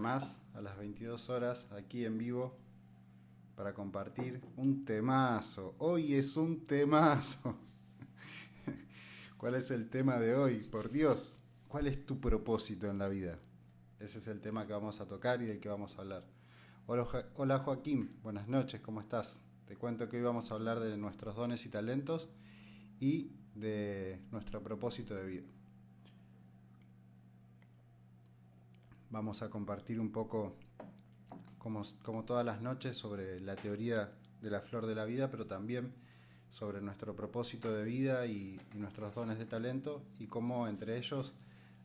más a las 22 horas aquí en vivo para compartir un temazo. Hoy es un temazo. ¿Cuál es el tema de hoy? Por Dios, ¿cuál es tu propósito en la vida? Ese es el tema que vamos a tocar y del que vamos a hablar. Hola Joaquín, buenas noches, ¿cómo estás? Te cuento que hoy vamos a hablar de nuestros dones y talentos y de nuestro propósito de vida. Vamos a compartir un poco, como todas las noches, sobre la teoría de la flor de la vida, pero también sobre nuestro propósito de vida y nuestros dones de talento, y cómo entre ellos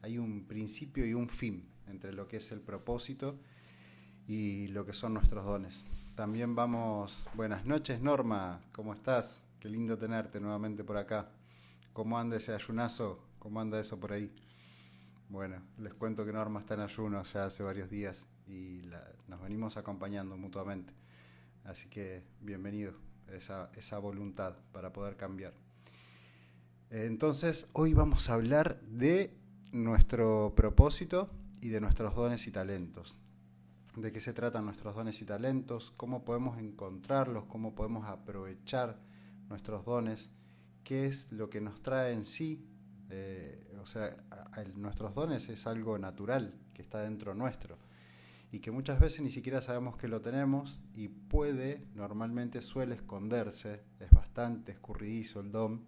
hay un principio y un fin entre lo que es el propósito y lo que son nuestros dones. También buenas noches Norma, ¿cómo estás? Qué lindo tenerte nuevamente por acá. ¿Cómo anda ese ayunazo? ¿Cómo anda eso por ahí? Bueno, les cuento que Norma está en ayuno ya hace varios días y nos venimos acompañando mutuamente. Así que bienvenido, esa voluntad para poder cambiar. Entonces, hoy vamos a hablar de nuestro propósito y de nuestros dones y talentos. ¿De qué se tratan nuestros dones y talentos? ¿Cómo podemos encontrarlos? ¿Cómo podemos aprovechar nuestros dones? ¿Qué es lo que nos trae en sí? Nuestros dones es algo natural que está dentro nuestro y que muchas veces ni siquiera sabemos que lo tenemos y normalmente suele esconderse, es bastante escurridizo el don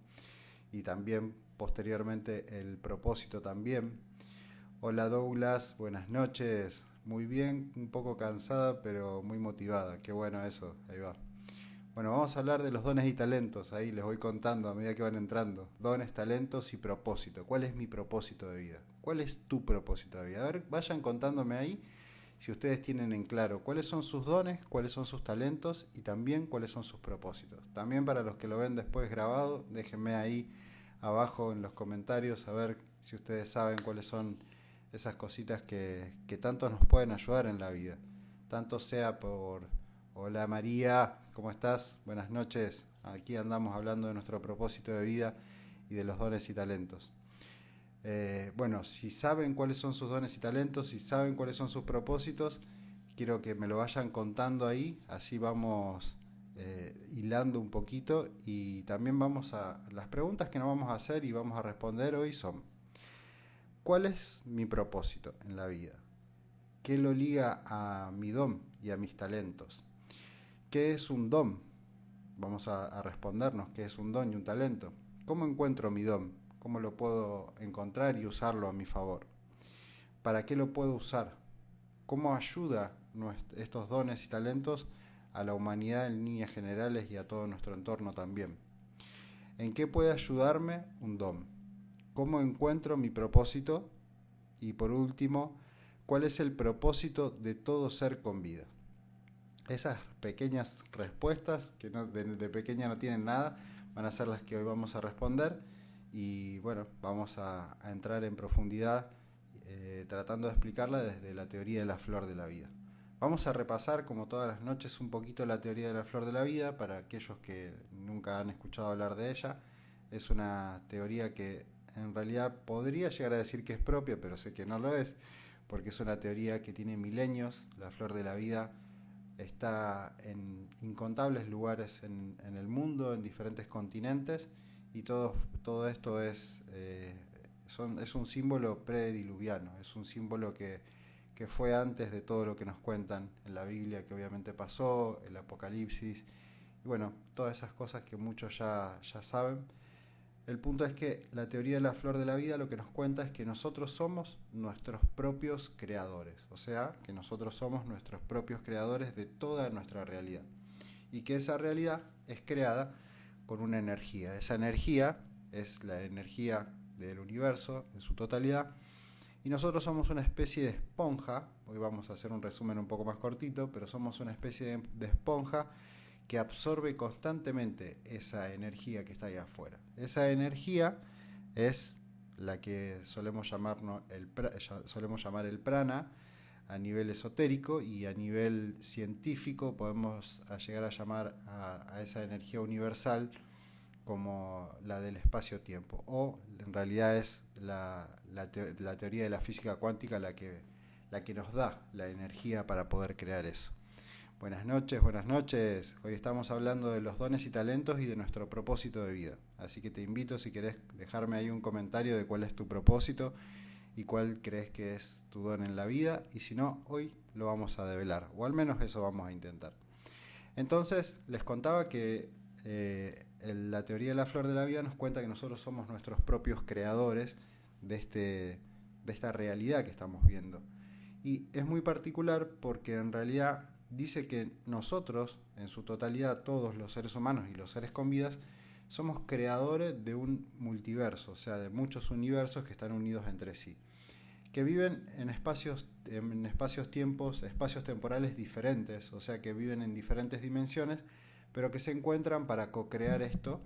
y también posteriormente el propósito también. Hola Douglas, buenas noches, muy bien, un poco cansada pero muy motivada, qué bueno eso, ahí va. Bueno, vamos a hablar de los dones y talentos, ahí les voy contando a medida que van entrando. Dones, talentos y propósito. ¿Cuál es mi propósito de vida? ¿Cuál es tu propósito de vida? A ver, vayan contándome ahí si ustedes tienen en claro cuáles son sus dones, cuáles son sus talentos y también cuáles son sus propósitos. También para los que lo ven después grabado, déjenme ahí abajo en los comentarios a ver si ustedes saben cuáles son esas cositas que tanto nos pueden ayudar en la vida. Tanto sea por... Hola María, ¿cómo estás? Buenas noches. Aquí andamos hablando de nuestro propósito de vida y de los dones y talentos. Bueno, si saben cuáles son sus dones y talentos, si saben cuáles son sus propósitos, quiero que me lo vayan contando ahí, así vamos hilando un poquito y también las preguntas que nos vamos a hacer y vamos a responder hoy son: ¿cuál es mi propósito en la vida? ¿Qué lo liga a mi don y a mis talentos? ¿Qué es un don? Vamos a respondernos qué es un don y un talento. ¿Cómo encuentro mi don? ¿Cómo lo puedo encontrar y usarlo a mi favor? ¿Para qué lo puedo usar? ¿Cómo ayuda estos dones y talentos a la humanidad en líneas generales y a todo nuestro entorno también? ¿En qué puede ayudarme un don? ¿Cómo encuentro mi propósito? Y por último, ¿cuál es el propósito de todo ser con vida? Esas pequeñas respuestas, que de pequeña no tienen nada, van a ser las que hoy vamos a responder. Y bueno, vamos a entrar en profundidad tratando de explicarla desde la teoría de la flor de la vida. Vamos a repasar, como todas las noches, un poquito la teoría de la flor de la vida para aquellos que nunca han escuchado hablar de ella. Es una teoría que en realidad podría llegar a decir que es propia, pero sé que no lo es, porque es una teoría que tiene milenios. La flor de la vida está en incontables lugares en el mundo, en diferentes continentes, y todo esto es un símbolo prediluviano, es un símbolo que fue antes de todo lo que nos cuentan en la Biblia, que obviamente pasó, el Apocalipsis, y bueno, todas esas cosas que muchos ya saben. El punto es que la teoría de la flor de la vida lo que nos cuenta es que nosotros somos nuestros propios creadores, o sea, que nosotros somos nuestros propios creadores de toda nuestra realidad y que esa realidad es creada con una energía. Esa energía es la energía del universo en su totalidad y nosotros somos una especie de esponja. Hoy vamos a hacer un resumen un poco más cortito, pero somos una especie de esponja que absorbe constantemente esa energía que está ahí afuera. Esa energía es la que solemos llamar el prana a nivel esotérico, y a nivel científico podemos llegar a llamar a esa energía universal como la del espacio-tiempo, o en realidad es la teoría de la física cuántica la la que nos da la energía para poder crear eso. Buenas noches, buenas noches. Hoy estamos hablando de los dones y talentos y de nuestro propósito de vida. Así que te invito, si querés, dejarme ahí un comentario de cuál es tu propósito y cuál crees que es tu don en la vida. Y si no, hoy lo vamos a develar, o al menos eso vamos a intentar. Entonces, les contaba que la teoría de la flor de la vida nos cuenta que nosotros somos nuestros propios creadores de esta realidad que estamos viendo. Y es muy particular porque en realidad dice que nosotros, en su totalidad, todos los seres humanos y los seres con vidas, somos creadores de un multiverso, o sea, de muchos universos que están unidos entre sí, que viven en espacios temporales diferentes, o sea, que viven en diferentes dimensiones, pero que se encuentran para co-crear esto,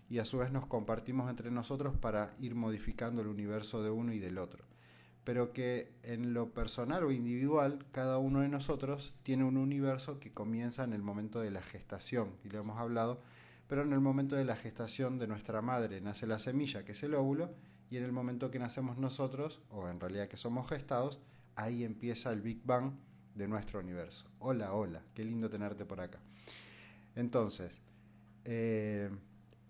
y a su vez nos compartimos entre nosotros para ir modificando el universo de uno y del otro. Pero que en lo personal o individual, cada uno de nosotros tiene un universo que comienza en el momento de la gestación, y lo hemos hablado, pero en el momento de la gestación de nuestra madre nace la semilla, que es el óvulo, y en el momento que nacemos nosotros, o en realidad que somos gestados, ahí empieza el Big Bang de nuestro universo. Hola, hola, qué lindo tenerte por acá. Entonces,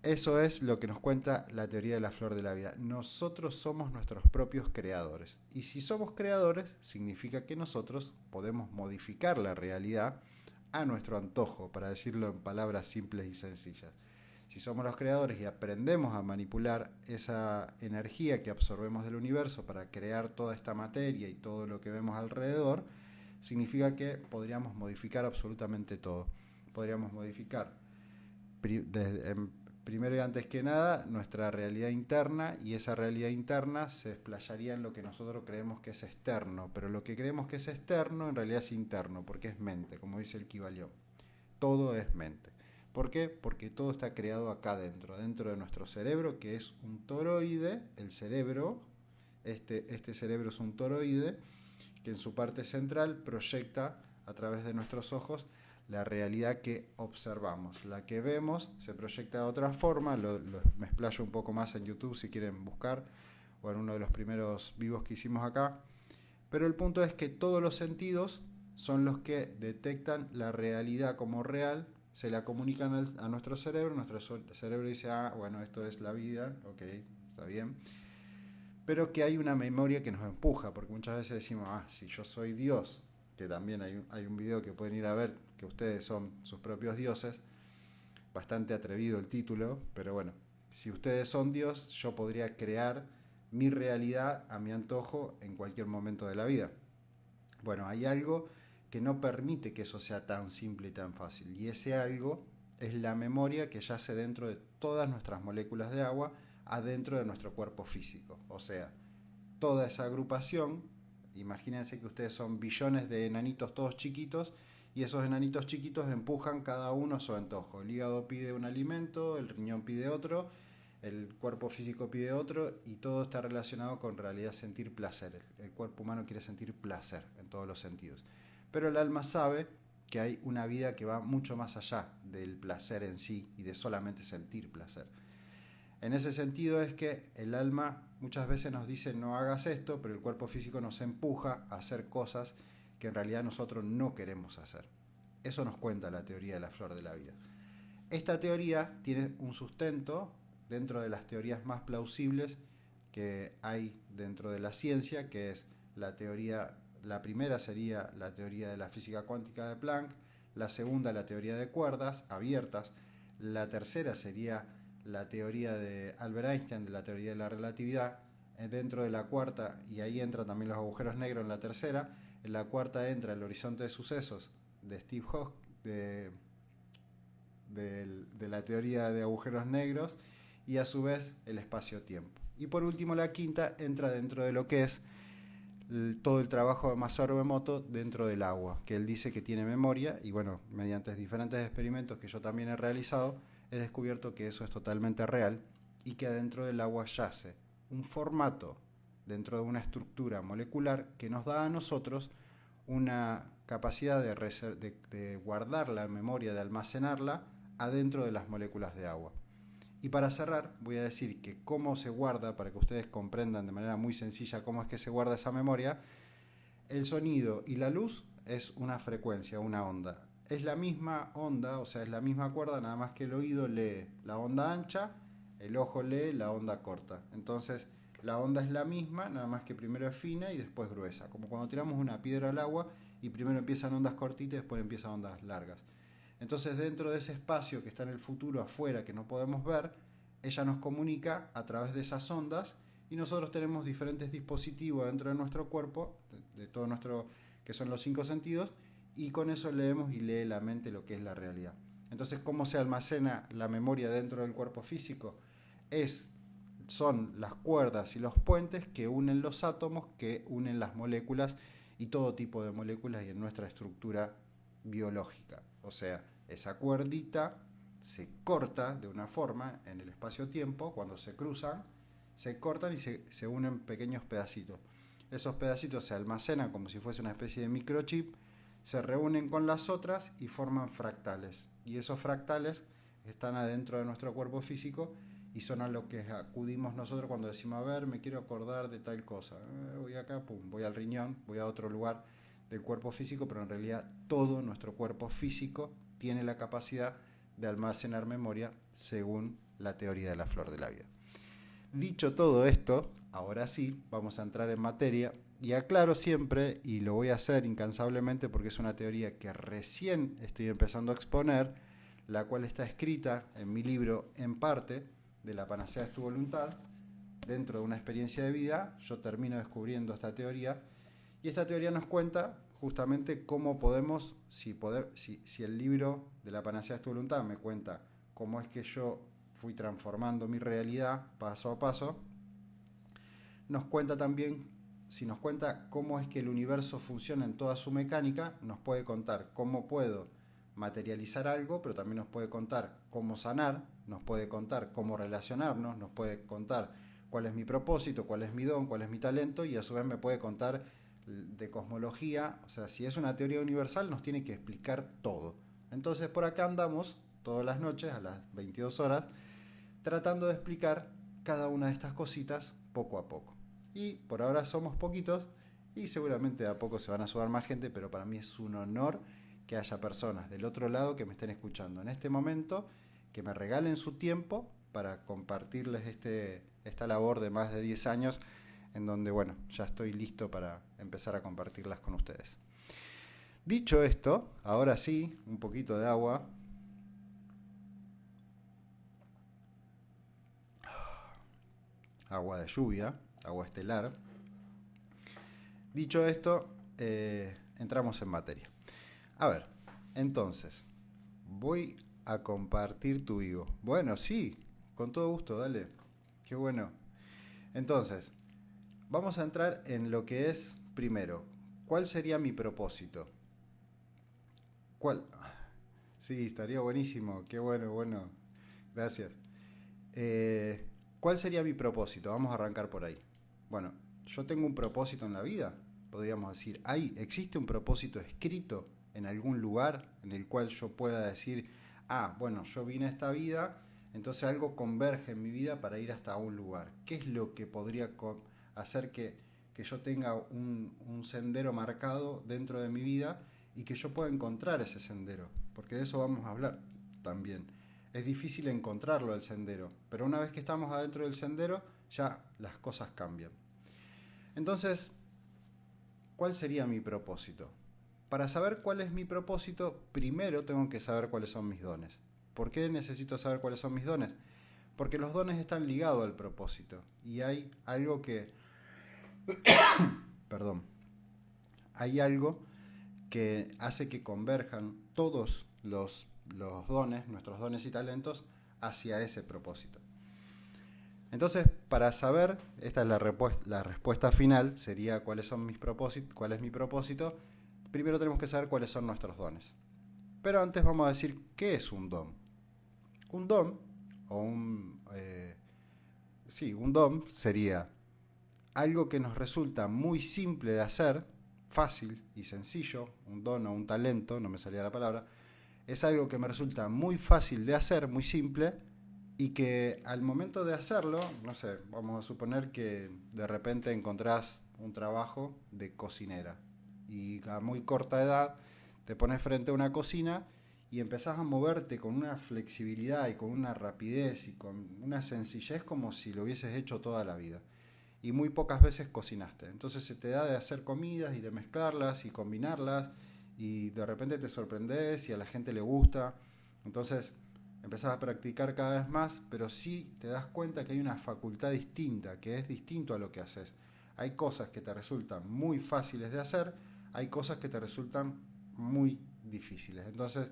eso es lo que nos cuenta la teoría de la flor de la vida. Nosotros somos nuestros propios creadores. Y si somos creadores, significa que nosotros podemos modificar la realidad a nuestro antojo, para decirlo en palabras simples y sencillas. Si somos los creadores y aprendemos a manipular esa energía que absorbemos del universo para crear toda esta materia y todo lo que vemos alrededor, significa que podríamos modificar absolutamente todo. Podríamos modificar primero y antes que nada nuestra realidad interna, y esa realidad interna se explayaría en lo que nosotros creemos que es externo, pero lo que creemos que es externo en realidad es interno, porque es mente, como dice el Kybalión. Todo es mente. ¿Por qué? Porque todo está creado acá dentro de nuestro cerebro, que es un toroide. El cerebro, este cerebro es un toroide que en su parte central proyecta a través de nuestros ojos la realidad que observamos. La que vemos se proyecta de otra forma, me explayo un poco más en YouTube si quieren buscar, o en uno de los primeros vivos que hicimos acá. Pero el punto es que todos los sentidos son los que detectan la realidad como real, se la comunican a nuestro cerebro dice, bueno, esto es la vida, ok, está bien. Pero que hay una memoria que nos empuja, porque muchas veces decimos, si yo soy Dios, que también hay un video que pueden ir a ver, que ustedes son sus propios dioses, bastante atrevido el título, pero bueno, si ustedes son Dios, yo podría crear mi realidad a mi antojo en cualquier momento de la vida. Bueno, hay algo que no permite que eso sea tan simple y tan fácil, y ese algo es la memoria que yace dentro de todas nuestras moléculas de agua, adentro de nuestro cuerpo físico. O sea, toda esa agrupación, imagínense que ustedes son billones de enanitos todos chiquitos, y esos enanitos chiquitos empujan cada uno a su antojo. El hígado pide un alimento, el riñón pide otro, el cuerpo físico pide otro, y todo está relacionado con realidad sentir placer. El cuerpo humano quiere sentir placer en todos los sentidos. Pero el alma sabe que hay una vida que va mucho más allá del placer en sí y de solamente sentir placer. En ese sentido es que el alma muchas veces nos dice no hagas esto, pero el cuerpo físico nos empuja a hacer cosas que en realidad nosotros no queremos hacer. Eso nos cuenta la teoría de la flor de la vida. Esta teoría tiene un sustento dentro de las teorías más plausibles que hay dentro de la ciencia, que es la primera sería la teoría de la física cuántica de Planck, la segunda la teoría de cuerdas abiertas, la tercera sería la teoría de Albert Einstein, de la teoría de la relatividad, dentro de la cuarta, y ahí entran también los agujeros negros en la tercera, en la cuarta entra el horizonte de sucesos de Steve Hawking, de la teoría de agujeros negros, y a su vez el espacio-tiempo. Y por último la quinta entra dentro de lo que es todo el trabajo de Masaru Emoto dentro del agua, que él dice que tiene memoria, y bueno, mediante diferentes experimentos que yo también he realizado, he descubierto que eso es totalmente real, y que adentro del agua yace un formato dentro de una estructura molecular que nos da a nosotros una capacidad de guardar la memoria, de almacenarla adentro de las moléculas de agua. Y para cerrar, voy a decir que cómo se guarda, para que ustedes comprendan de manera muy sencilla cómo es que se guarda esa memoria, el sonido y la luz es una frecuencia, una onda. Es la misma onda, o sea, es la misma cuerda, nada más que el oído lee la onda ancha, el ojo lee la onda corta. Entonces, la onda es la misma, nada más que primero es fina y después gruesa. Como cuando tiramos una piedra al agua y primero empiezan ondas cortitas y después empiezan ondas largas. Entonces, dentro de ese espacio que está en el futuro, afuera, que no podemos ver, ella nos comunica a través de esas ondas y nosotros tenemos diferentes dispositivos dentro de nuestro cuerpo, de todo nuestro, que son los 5 sentidos, y con eso leemos y lee la mente lo que es la realidad. Entonces, ¿cómo se almacena la memoria dentro del cuerpo físico? Son las cuerdas y los puentes que unen los átomos, que unen las moléculas y todo tipo de moléculas y en nuestra estructura biológica. O sea, esa cuerdita se corta de una forma en el espacio-tiempo, cuando se cruzan, se cortan y se unen pequeños pedacitos. Esos pedacitos se almacenan como si fuese una especie de microchip, se reúnen con las otras y forman fractales. Y esos fractales están adentro de nuestro cuerpo físico y son a lo que acudimos nosotros cuando decimos, a ver, me quiero acordar de tal cosa. Voy acá, pum, voy al riñón, voy a otro lugar del cuerpo físico, pero en realidad todo nuestro cuerpo físico tiene la capacidad de almacenar memoria según la teoría de la flor de la vida. Dicho todo esto, ahora sí, vamos a entrar en materia y aclaro siempre, y lo voy a hacer incansablemente porque es una teoría que recién estoy empezando a exponer, la cual está escrita en mi libro En parte, de la panacea de tu voluntad. Dentro de una experiencia de vida, yo termino descubriendo esta teoría y esta teoría nos cuenta justamente cómo podemos, si el libro de la panacea de tu voluntad me cuenta cómo es que yo fui transformando mi realidad paso a paso, nos cuenta también, si nos cuenta cómo es que el universo funciona en toda su mecánica, nos puede contar cómo puedo materializar algo, pero también nos puede contar cómo sanar, nos puede contar cómo relacionarnos, nos puede contar cuál es mi propósito, cuál es mi don, cuál es mi talento, y a su vez me puede contar de cosmología. O sea, si es una teoría universal, nos tiene que explicar todo. Entonces, por acá andamos todas las noches a las 22 horas tratando de explicar cada una de estas cositas poco a poco. Y por ahora somos poquitos y seguramente de a poco se van a sumar más gente, pero para mí es un honor que haya personas del otro lado que me estén escuchando en este momento, que me regalen su tiempo para compartirles esta labor de más de 10 años, en donde, bueno, ya estoy listo para empezar a compartirlas con ustedes. Dicho esto, ahora sí, un poquito de agua. Agua de lluvia, agua estelar. Dicho esto, entramos en materia. A ver, entonces, voy a compartir tu vivo. Bueno, sí, con todo gusto, dale. Qué bueno. Entonces, vamos a entrar en lo que es, primero, ¿cuál sería mi propósito? ¿Cuál? Sí, estaría buenísimo. Qué bueno, bueno. Gracias. ¿Cuál sería mi propósito? Vamos a arrancar por ahí. Bueno, yo tengo un propósito en la vida, podríamos decir. ¿Existe un propósito escrito en algún lugar en el cual yo pueda decir, bueno, yo vine a esta vida, entonces algo converge en mi vida para ir hasta un lugar? ¿Qué es lo que podría hacer que yo tenga un sendero marcado dentro de mi vida y que yo pueda encontrar ese sendero? Porque de eso vamos a hablar también. Es difícil encontrarlo el sendero, pero una vez que estamos adentro del sendero, ya las cosas cambian. Entonces, ¿cuál sería mi propósito? Para saber cuál es mi propósito, primero tengo que saber cuáles son mis dones. ¿Por qué necesito saber cuáles son mis dones? Porque los dones están ligados al propósito. Y hay algo que... Perdón. Hay algo que hace que converjan todos los dones, nuestros dones y talentos, hacia ese propósito. Entonces, para saber, esta es la respuesta final, sería cuál es mi propósito, primero tenemos que saber cuáles son nuestros dones. Pero antes vamos a decir, ¿qué es un don? Un don, un don sería algo que nos resulta muy simple de hacer, fácil y sencillo, un don o un talento, no me salía la palabra, es algo que me resulta muy fácil de hacer, muy simple, y que al momento de hacerlo, no sé, vamos a suponer que de repente encontrás un trabajo de cocinera y a muy corta edad te pones frente a una cocina y empezás a moverte con una flexibilidad y con una rapidez y con una sencillez como si lo hubieses hecho toda la vida. Y muy pocas veces cocinaste. Entonces se te da de hacer comidas y de mezclarlas y combinarlas y de repente te sorprendes y a la gente le gusta. Entonces empezás a practicar cada vez más, pero sí te das cuenta que hay una facultad distinta, que es distinto a lo que haces. Hay cosas que te resultan muy fáciles de hacer, hay cosas que te resultan muy difíciles. Entonces,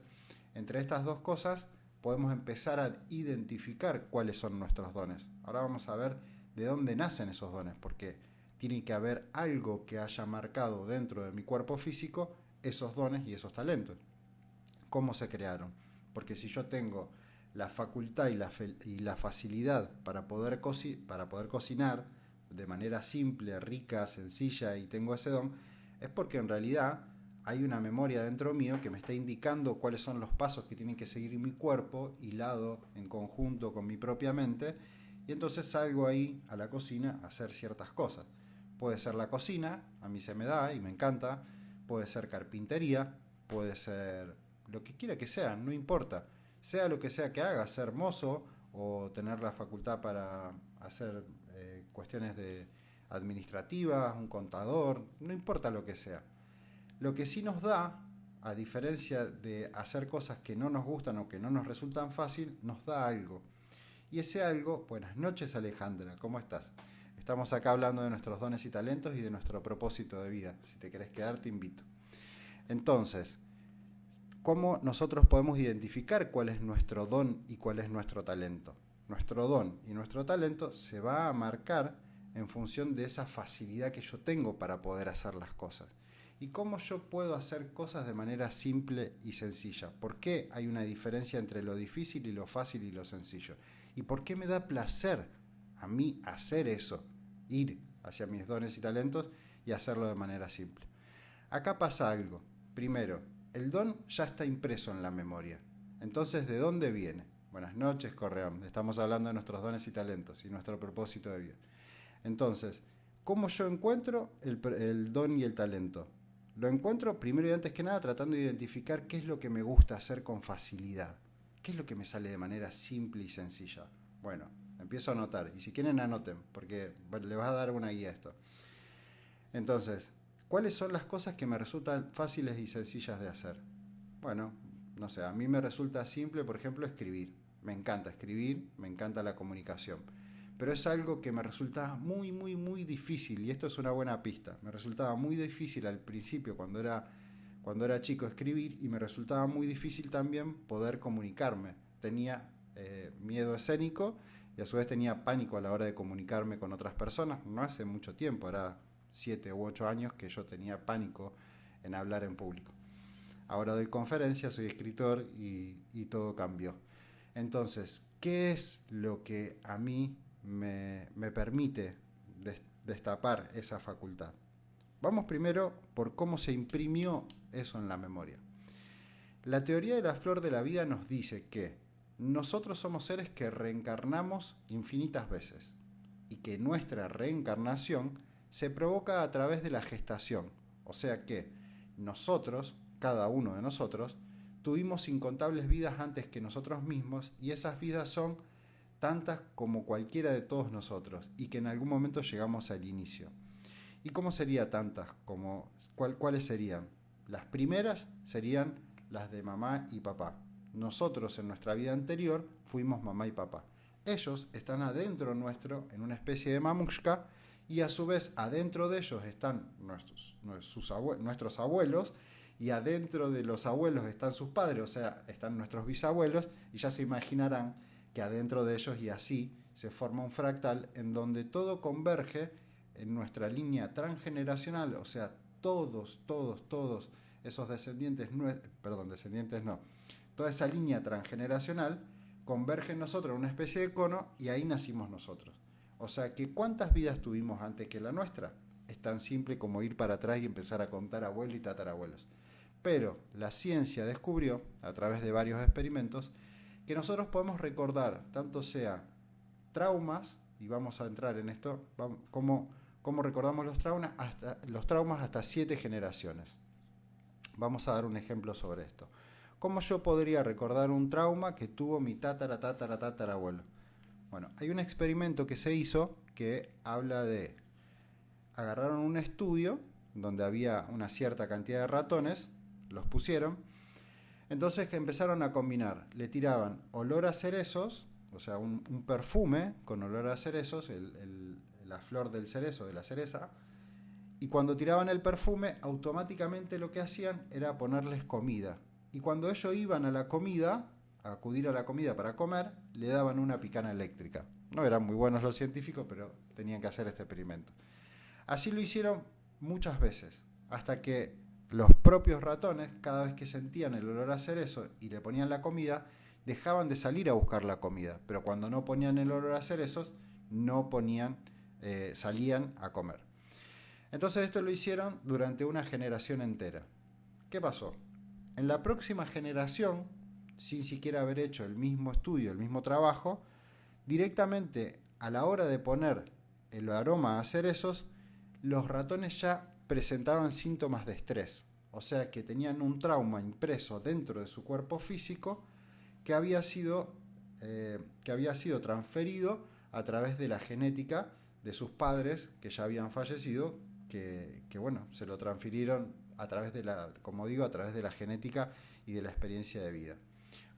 entre estas dos cosas podemos empezar a identificar cuáles son nuestros dones. Ahora vamos a ver de dónde nacen esos dones, porque tiene que haber algo que haya marcado dentro de mi cuerpo físico esos dones y esos talentos. ¿Cómo se crearon? Porque si yo tengo la facultad y la facilidad para poder cocinar de manera simple, rica, sencilla y tengo ese don, es porque en realidad hay una memoria dentro mío que me está indicando cuáles son los pasos que tienen que seguir mi cuerpo, hilado en conjunto con mi propia mente, y entonces salgo ahí a la cocina a hacer ciertas cosas. Puede ser la cocina, a mí se me da y me encanta, puede ser carpintería, puede ser lo que quiera que sea, no importa. Sea lo que sea que haga, ser mozo o tener la facultad para hacer cuestiones de administrativas, un contador, no importa lo que sea. Lo que sí nos da, a diferencia de hacer cosas que no nos gustan o que no nos resultan fácil, nos da algo. Y ese algo, buenas noches Alejandra, ¿cómo estás? Estamos acá hablando de nuestros dones y talentos y de nuestro propósito de vida. Si te querés quedar, te invito. Entonces, ¿cómo nosotros podemos identificar cuál es nuestro don y cuál es nuestro talento? Nuestro don y nuestro talento se va a marcar en función de esa facilidad que yo tengo para poder hacer las cosas. ¿Y cómo yo puedo hacer cosas de manera simple y sencilla? ¿Por qué hay una diferencia entre lo difícil y lo fácil y lo sencillo? ¿Y por qué me da placer a mí hacer eso? Ir hacia mis dones y talentos y hacerlo de manera simple. Acá pasa algo. Primero, el don ya está impreso en la memoria. Entonces, ¿de dónde viene? Buenas noches, Correón. Estamos hablando de nuestros dones y talentos y nuestro propósito de vida. Entonces, ¿cómo yo encuentro el don y el talento? Lo encuentro primero y antes que nada tratando de identificar qué es lo que me gusta hacer con facilidad. ¿Qué es lo que me sale de manera simple y sencilla? Bueno, empiezo a anotar. Y si quieren, anoten, porque le vas a dar una guía a esto. Entonces, ¿cuáles son las cosas que me resultan fáciles y sencillas de hacer? Bueno, no sé, a mí me resulta simple, por ejemplo, escribir. Me encanta escribir, me encanta la comunicación. Pero es algo que me resultaba muy, muy, muy difícil, y esto es una buena pista. Me resultaba muy difícil al principio, cuando era chico, escribir, y me resultaba muy difícil también poder comunicarme. Tenía miedo escénico y a su vez tenía pánico a la hora de comunicarme con otras personas. No hace mucho tiempo, era 7 u 8 años que yo tenía pánico en hablar en público. Ahora doy conferencias, soy escritor y todo cambió. Entonces, ¿qué es lo que a mí me permite destapar esa facultad? Vamos primero por cómo se imprimió eso en la memoria. La teoría de la flor de la vida nos dice que nosotros somos seres que reencarnamos infinitas veces y que nuestra reencarnación se provoca a través de la gestación. O sea que nosotros, cada uno de nosotros, tuvimos incontables vidas antes que nosotros mismos y esas vidas son tantas como cualquiera de todos nosotros y que en algún momento llegamos al inicio. ¿Y cómo sería tantas? ¿Cuáles serían? Las primeras serían las de mamá y papá. Nosotros en nuestra vida anterior fuimos mamá y papá. Ellos están adentro nuestro en una especie de mamushka y a su vez adentro de ellos están nuestros abuelos y adentro de los abuelos están sus padres, o sea, están nuestros bisabuelos y ya se imaginarán que adentro de ellos y así se forma un fractal en donde todo converge en nuestra línea transgeneracional, o sea, todos esos descendientes no, toda esa línea transgeneracional converge en nosotros en una especie de cono y ahí nacimos nosotros. O sea que ¿cuántas vidas tuvimos antes que la nuestra? Es tan simple como ir para atrás y empezar a contar abuelos y tatarabuelos. Pero la ciencia descubrió, a través de varios experimentos, que nosotros podemos recordar, tanto sea traumas, y vamos a entrar en esto, como ¿Cómo recordamos los traumas hasta 7 generaciones? Vamos a dar un ejemplo sobre esto. ¿Cómo yo podría recordar un trauma que tuvo mi tatarabuelo? Bueno, hay un experimento que se hizo que habla de... Agarraron un estudio donde había una cierta cantidad de ratones, los pusieron, entonces empezaron a combinar, le tiraban olor a cerezos, o sea, un perfume con olor a cerezos, la flor del cerezo, de la cereza, y cuando tiraban el perfume, automáticamente lo que hacían era ponerles comida. Y cuando ellos iban a la comida, a acudir a la comida para comer, le daban una picana eléctrica. No eran muy buenos los científicos, pero tenían que hacer este experimento. Así lo hicieron muchas veces, hasta que los propios ratones, cada vez que sentían el olor a cerezo y le ponían la comida, dejaban de salir a buscar la comida. Pero cuando no ponían el olor a cerezos, salían a comer. Entonces esto lo hicieron durante una generación entera. ¿Qué pasó? En la próxima generación, sin siquiera haber hecho el mismo estudio, el mismo trabajo, directamente a la hora de poner el aroma a cerezos, los ratones ya presentaban síntomas de estrés. O sea que tenían un trauma impreso dentro de su cuerpo físico que había sido transferido a través de la genética de sus padres que ya habían fallecido, que bueno, se lo transfirieron a través de la genética y de la experiencia de vida.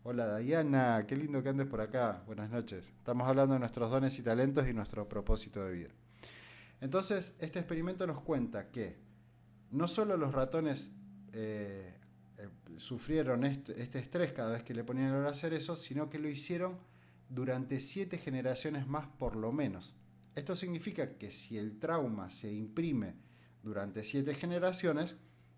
Hola Diana, qué lindo que andes por acá. Buenas noches. Estamos hablando de nuestros dones y talentos y nuestro propósito de vida. Entonces, este experimento nos cuenta que no solo los ratones sufrieron este estrés cada vez que le ponían el olor a cerezo, sino que lo hicieron durante 7 generaciones más por lo menos. Esto significa que si el trauma se imprime durante 7 generaciones,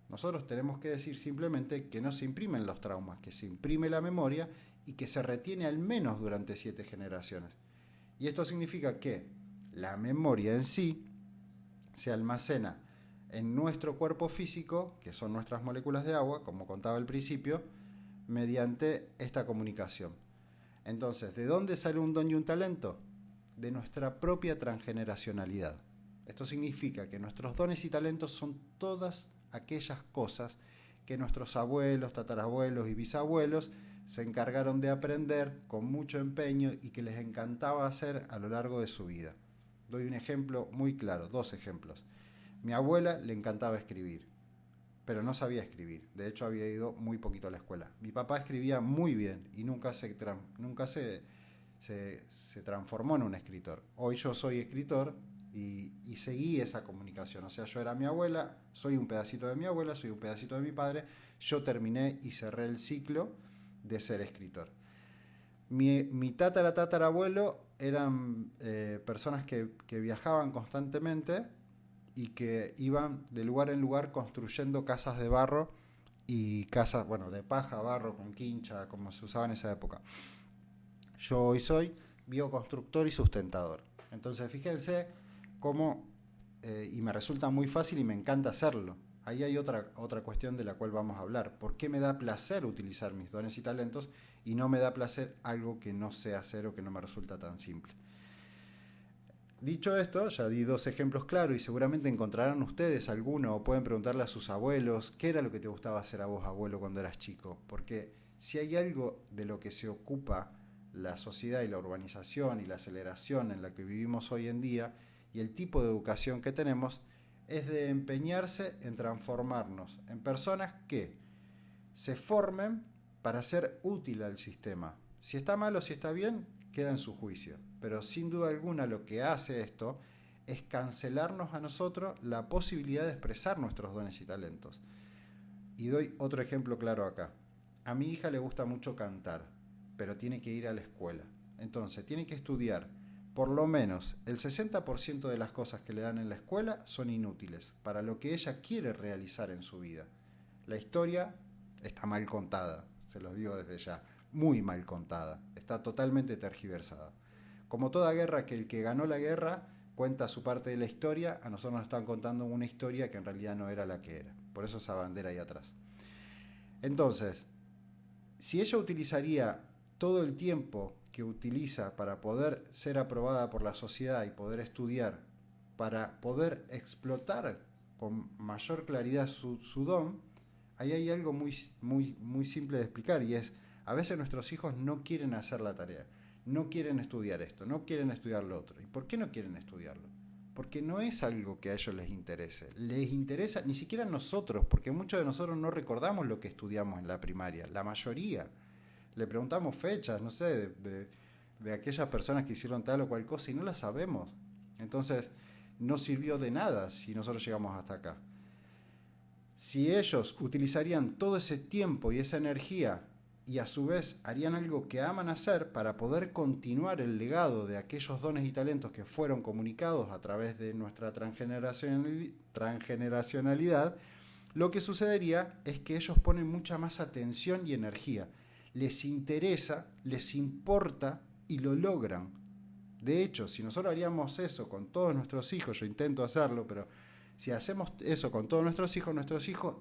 nosotros tenemos que decir simplemente que no se imprimen los traumas, que se imprime la memoria y que se retiene al menos durante 7 generaciones. Y esto significa que la memoria en sí se almacena en nuestro cuerpo físico, que son nuestras moléculas de agua, como contaba al principio, mediante esta comunicación. Entonces, ¿de dónde sale un don y un talento? De nuestra propia transgeneracionalidad. Esto significa que nuestros dones y talentos son todas aquellas cosas que nuestros abuelos, tatarabuelos y bisabuelos se encargaron de aprender con mucho empeño y que les encantaba hacer a lo largo de su vida. Doy un ejemplo muy claro, 2 ejemplos. Mi abuela le encantaba escribir, pero no sabía escribir. De hecho, había ido muy poquito a la escuela. Mi papá escribía muy bien y nunca se transformó en un escritor. Hoy yo soy escritor y seguí esa comunicación. O sea, yo era mi abuela, soy un pedacito de mi abuela, soy un pedacito de mi padre. Yo terminé y cerré el ciclo de ser escritor. Mi tatarabuelo eran personas que viajaban constantemente y que iban de lugar en lugar construyendo casas de barro y casas, de paja, barro, con quincha, como se usaba en esa época. Yo hoy soy bioconstructor y sustentador. Entonces fíjense cómo, y me resulta muy fácil y me encanta hacerlo. Ahí hay otra cuestión de la cual vamos a hablar. ¿Por qué me da placer utilizar mis dones y talentos y no me da placer algo que no sé hacer o que no me resulta tan simple? Dicho esto, ya di 2 ejemplos claros y seguramente encontrarán ustedes alguno o pueden preguntarle a sus abuelos qué era lo que te gustaba hacer a vos, abuelo, cuando eras chico. Porque si hay algo de lo que se ocupa la sociedad y la urbanización y la aceleración en la que vivimos hoy en día y el tipo de educación que tenemos, es de empeñarse en transformarnos en personas que se formen para ser útil al sistema. Si está mal o si está bien, queda en su juicio. Pero sin duda alguna lo que hace esto es cancelarnos a nosotros la posibilidad de expresar nuestros dones y talentos. Y doy otro ejemplo claro acá. A mi hija le gusta mucho cantar, pero tiene que ir a la escuela. Entonces tiene que estudiar. Por lo menos el 60% de las cosas que le dan en la escuela son inútiles para lo que ella quiere realizar en su vida. La historia está mal contada, se los digo desde ya, muy mal contada, está totalmente tergiversada. Como toda guerra, que el que ganó la guerra cuenta su parte de la historia, a nosotros nos están contando una historia que en realidad no era la que era. Por eso esa bandera ahí atrás. Entonces, si ella utilizaría todo el tiempo que utiliza para poder ser aprobada por la sociedad y poder estudiar para poder explotar con mayor claridad su don, ahí hay algo muy simple de explicar, y es, a veces nuestros hijos no quieren hacer la tarea, no quieren estudiar esto, no quieren estudiar lo otro. ¿Y por qué no quieren estudiarlo? Porque no es algo que a ellos les interese. Les interesa, ni siquiera a nosotros, porque muchos de nosotros no recordamos lo que estudiamos en la primaria, la mayoría. Le preguntamos fechas, no sé, de aquellas personas que hicieron tal o cual cosa y no la sabemos. Entonces, no sirvió de nada si nosotros llegamos hasta acá. Si ellos utilizarían todo ese tiempo y esa energía y a su vez harían algo que aman hacer para poder continuar el legado de aquellos dones y talentos que fueron comunicados a través de nuestra transgeneracionalidad, lo que sucedería es que ellos ponen mucha más atención y energía. Les interesa, les importa y lo logran. De hecho, si nosotros haríamos eso con todos nuestros hijos, yo intento hacerlo, pero si hacemos eso con todos nuestros hijos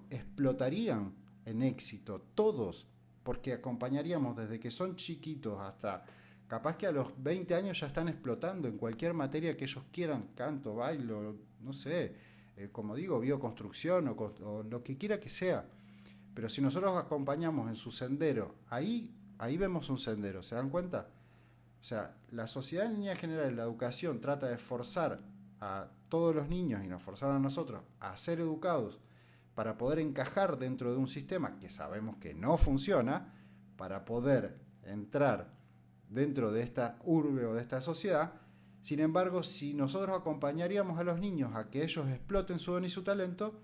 explotarían en éxito, todos, porque acompañaríamos desde que son chiquitos hasta capaz que a los 20 años ya están explotando en cualquier materia que ellos quieran, canto, bailo, no sé, como digo, bioconstrucción o lo que quiera que sea. Pero si nosotros acompañamos en su sendero, ahí vemos un sendero, ¿se dan cuenta? O sea, la sociedad en línea general, la educación, trata de forzar a todos los niños y nos forzaron a nosotros a ser educados para poder encajar dentro de un sistema que sabemos que no funciona, para poder entrar dentro de esta urbe o de esta sociedad. Sin embargo, si nosotros acompañaríamos a los niños a que ellos exploten su don y su talento,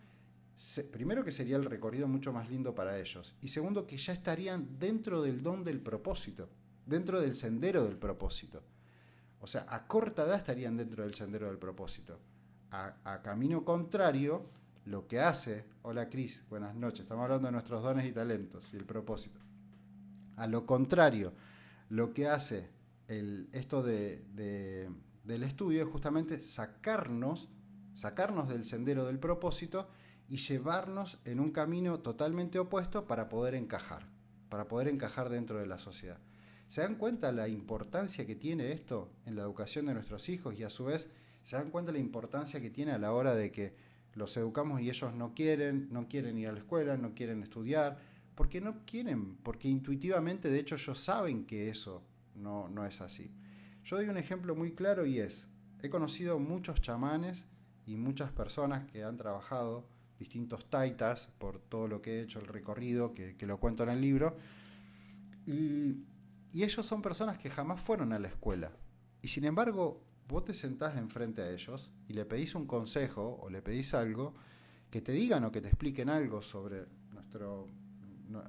primero que sería el recorrido mucho más lindo para ellos, y segundo que ya estarían dentro del don del propósito, dentro del sendero del propósito. O sea, a corta edad estarían dentro del sendero del propósito. A camino contrario, lo que hace, hola Cris, buenas noches, estamos hablando de nuestros dones y talentos y el propósito. A lo contrario, lo que hace esto del estudio es justamente sacarnos del sendero del propósito y llevarnos en un camino totalmente opuesto para poder encajar dentro de la sociedad. ¿Se dan cuenta la importancia que tiene esto en la educación de nuestros hijos? Y a su vez, ¿se dan cuenta la importancia que tiene a la hora de que los educamos y ellos no quieren ir a la escuela, no quieren estudiar? Porque no quieren, porque intuitivamente, de hecho, ellos saben que eso no es así. Yo doy un ejemplo muy claro y he conocido muchos chamanes y muchas personas que han trabajado distintos taitas por todo lo que he hecho, el recorrido, que lo cuento en el libro, y ellos son personas que jamás fueron a la escuela. Y sin embargo, vos te sentás enfrente a ellos y le pedís un consejo o le pedís algo, que te digan o que te expliquen algo sobre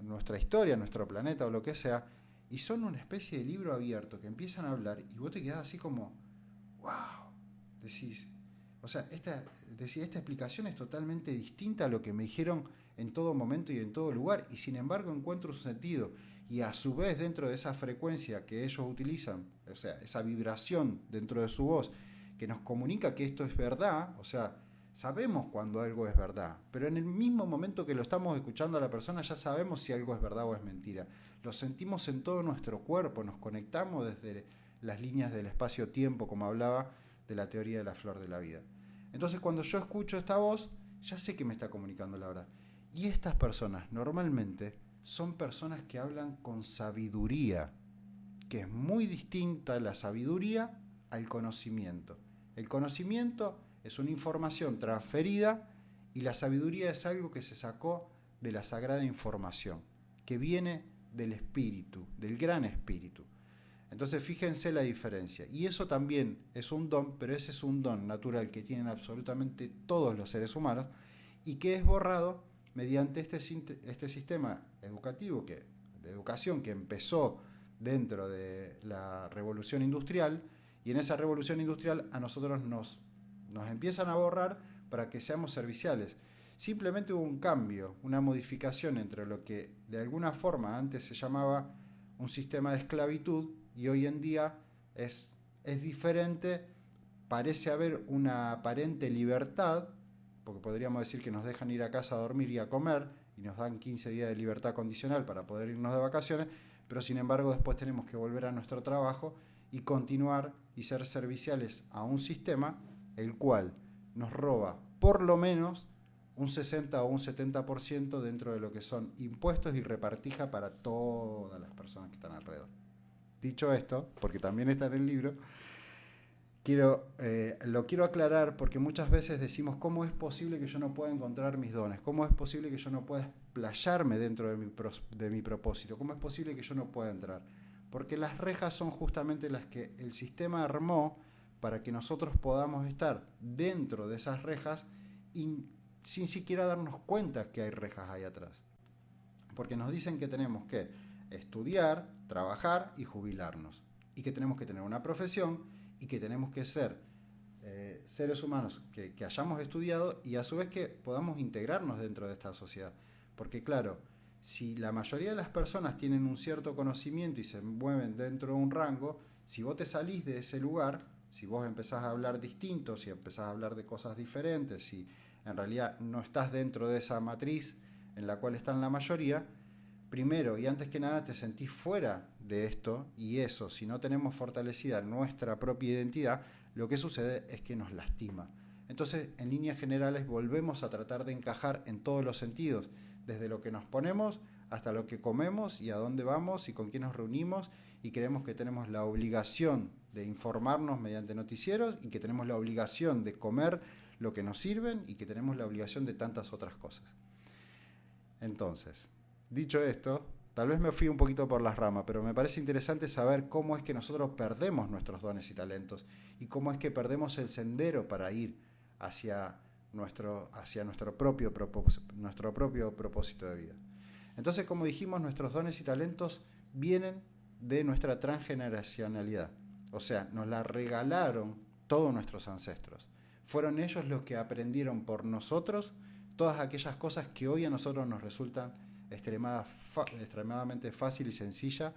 nuestra historia, nuestro planeta o lo que sea, y son una especie de libro abierto que empiezan a hablar y vos te quedás así como, wow, decís, o sea, esta explicación es totalmente distinta a lo que me dijeron en todo momento y en todo lugar, y sin embargo encuentro su sentido. Y a su vez, dentro de esa frecuencia que ellos utilizan, o sea, esa vibración dentro de su voz, que nos comunica que esto es verdad, o sea, sabemos cuando algo es verdad, pero en el mismo momento que lo estamos escuchando a la persona ya sabemos si algo es verdad o es mentira. Lo sentimos en todo nuestro cuerpo, nos conectamos desde las líneas del espacio-tiempo, como hablaba de la teoría de la flor de la vida. Entonces, cuando yo escucho esta voz, ya sé que me está comunicando la verdad. Y estas personas normalmente son personas que hablan con sabiduría, que es muy distinta la sabiduría al conocimiento. El conocimiento es una información transferida y la sabiduría es algo que se sacó de la sagrada información, que viene del espíritu, del gran espíritu. Entonces fíjense la diferencia. Y eso también es un don, pero ese es un don natural que tienen absolutamente todos los seres humanos y que es borrado mediante este sistema educativo, de educación que empezó dentro de la revolución industrial, y en esa revolución industrial a nosotros nos empiezan a borrar para que seamos serviciales. Simplemente hubo un cambio, una modificación entre lo que de alguna forma antes se llamaba un sistema de esclavitud y hoy en día es diferente. Parece haber una aparente libertad, porque podríamos decir que nos dejan ir a casa a dormir y a comer y nos dan 15 días de libertad condicional para poder irnos de vacaciones, pero sin embargo después tenemos que volver a nuestro trabajo y continuar y ser serviciales a un sistema el cual nos roba por lo menos un 60 o un 70% dentro de lo que son impuestos y repartija para todas las personas que están alrededor. Dicho esto, porque también está en el libro, lo quiero aclarar porque muchas veces decimos cómo es posible que yo no pueda encontrar mis dones, cómo es posible que yo no pueda explayarme dentro de mi propósito, cómo es posible que yo no pueda entrar. Porque las rejas son justamente las que el sistema armó para que nosotros podamos estar dentro de esas rejas sin siquiera darnos cuenta que hay rejas ahí atrás. Porque nos dicen que tenemos que estudiar, trabajar y jubilarnos. Y que tenemos que tener una profesión y que tenemos que ser seres humanos que hayamos estudiado y a su vez que podamos integrarnos dentro de esta sociedad. Porque claro, si la mayoría de las personas tienen un cierto conocimiento y se mueven dentro de un rango, si vos te salís de ese lugar, si vos empezás a hablar distinto, si empezás a hablar de cosas diferentes, si en realidad no estás dentro de esa matriz en la cual están la mayoría, primero y antes que nada te sentís fuera de esto, y eso, si no tenemos fortalecida nuestra propia identidad, lo que sucede es que nos lastima. Entonces, en líneas generales, volvemos a tratar de encajar en todos los sentidos, desde lo que nos ponemos hasta lo que comemos y a dónde vamos y con quién nos reunimos, y creemos que tenemos la obligación de informarnos mediante noticieros y que tenemos la obligación de comer lo que nos sirven y que tenemos la obligación de tantas otras cosas. Entonces, dicho esto, tal vez me fui un poquito por las ramas, pero me parece interesante saber cómo es que nosotros perdemos nuestros dones y talentos y cómo es que perdemos el sendero para ir hacia nuestro propio propósito de vida. Entonces, como dijimos, nuestros dones y talentos vienen de nuestra transgeneracionalidad. O sea, nos la regalaron todos nuestros ancestros. Fueron ellos los que aprendieron por nosotros todas aquellas cosas que hoy a nosotros nos resultan extremadamente fácil y sencilla,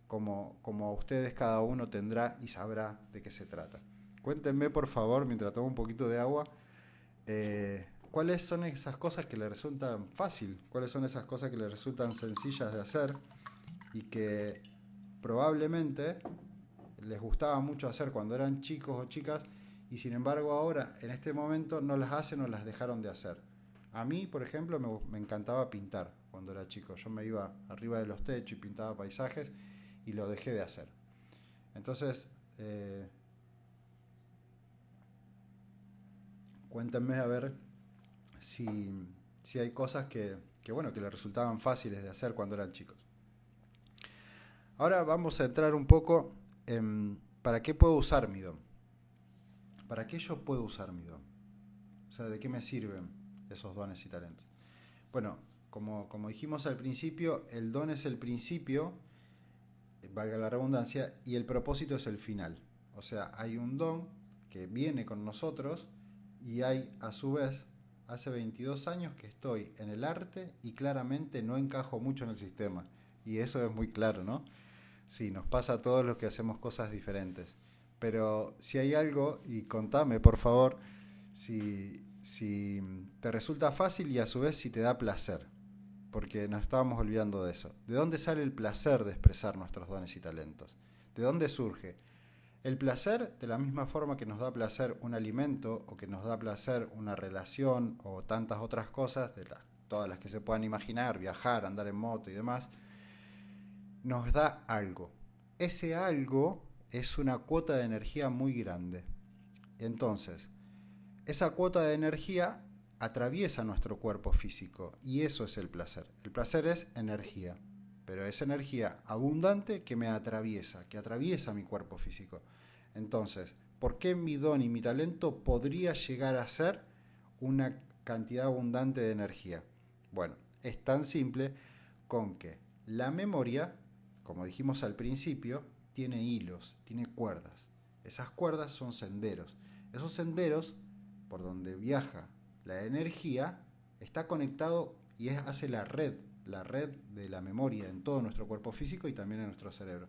como a ustedes cada uno tendrá y sabrá de qué se trata. Cuéntenme, por favor, mientras tomo un poquito de agua, cuáles son esas cosas que les resultan fácil, cuáles son esas cosas que les resultan sencillas de hacer y que probablemente les gustaba mucho hacer cuando eran chicos o chicas y sin embargo ahora, en este momento, no las hacen o las dejaron de hacer. A mí, por ejemplo, me encantaba pintar cuando era chico. Yo me iba arriba de los techos y pintaba paisajes y lo dejé de hacer. Entonces, cuéntenme a ver si hay cosas que les resultaban fáciles de hacer cuando eran chicos. Ahora vamos a entrar un poco en ¿para qué puedo usar mi don? ¿Para qué yo puedo usar mi don? O sea, ¿de qué me sirven esos dones y talentos? Bueno, como dijimos al principio, el don es el principio, valga la redundancia, y el propósito es el final. O sea, hay un don que viene con nosotros y hay, a su vez, hace 22 años que estoy en el arte y claramente no encajo mucho en el sistema. Y eso es muy claro, ¿no? Sí, nos pasa a todos los que hacemos cosas diferentes. Pero si hay algo, y contame por favor, si te resulta fácil y a su vez si te da placer, porque nos estábamos olvidando de eso. ¿De dónde sale el placer de expresar nuestros dones y talentos? ¿De dónde surge? El placer, de la misma forma que nos da placer un alimento o que nos da placer una relación o tantas otras cosas, todas las que se puedan imaginar, viajar, andar en moto y demás, nos da algo. Ese algo es una cuota de energía muy grande. Entonces, esa cuota de energía atraviesa nuestro cuerpo físico y eso es el placer. El placer es energía, pero es energía abundante que me atraviesa, que atraviesa mi cuerpo físico. Entonces, ¿por qué mi don y mi talento podría llegar a ser una cantidad abundante de energía? Bueno, es tan simple con que la memoria, como dijimos al principio, tiene hilos, tiene cuerdas. Esas cuerdas son senderos. Esos senderos, por donde viaja la energía, está conectado y hace la red de la memoria en todo nuestro cuerpo físico y también en nuestro cerebro.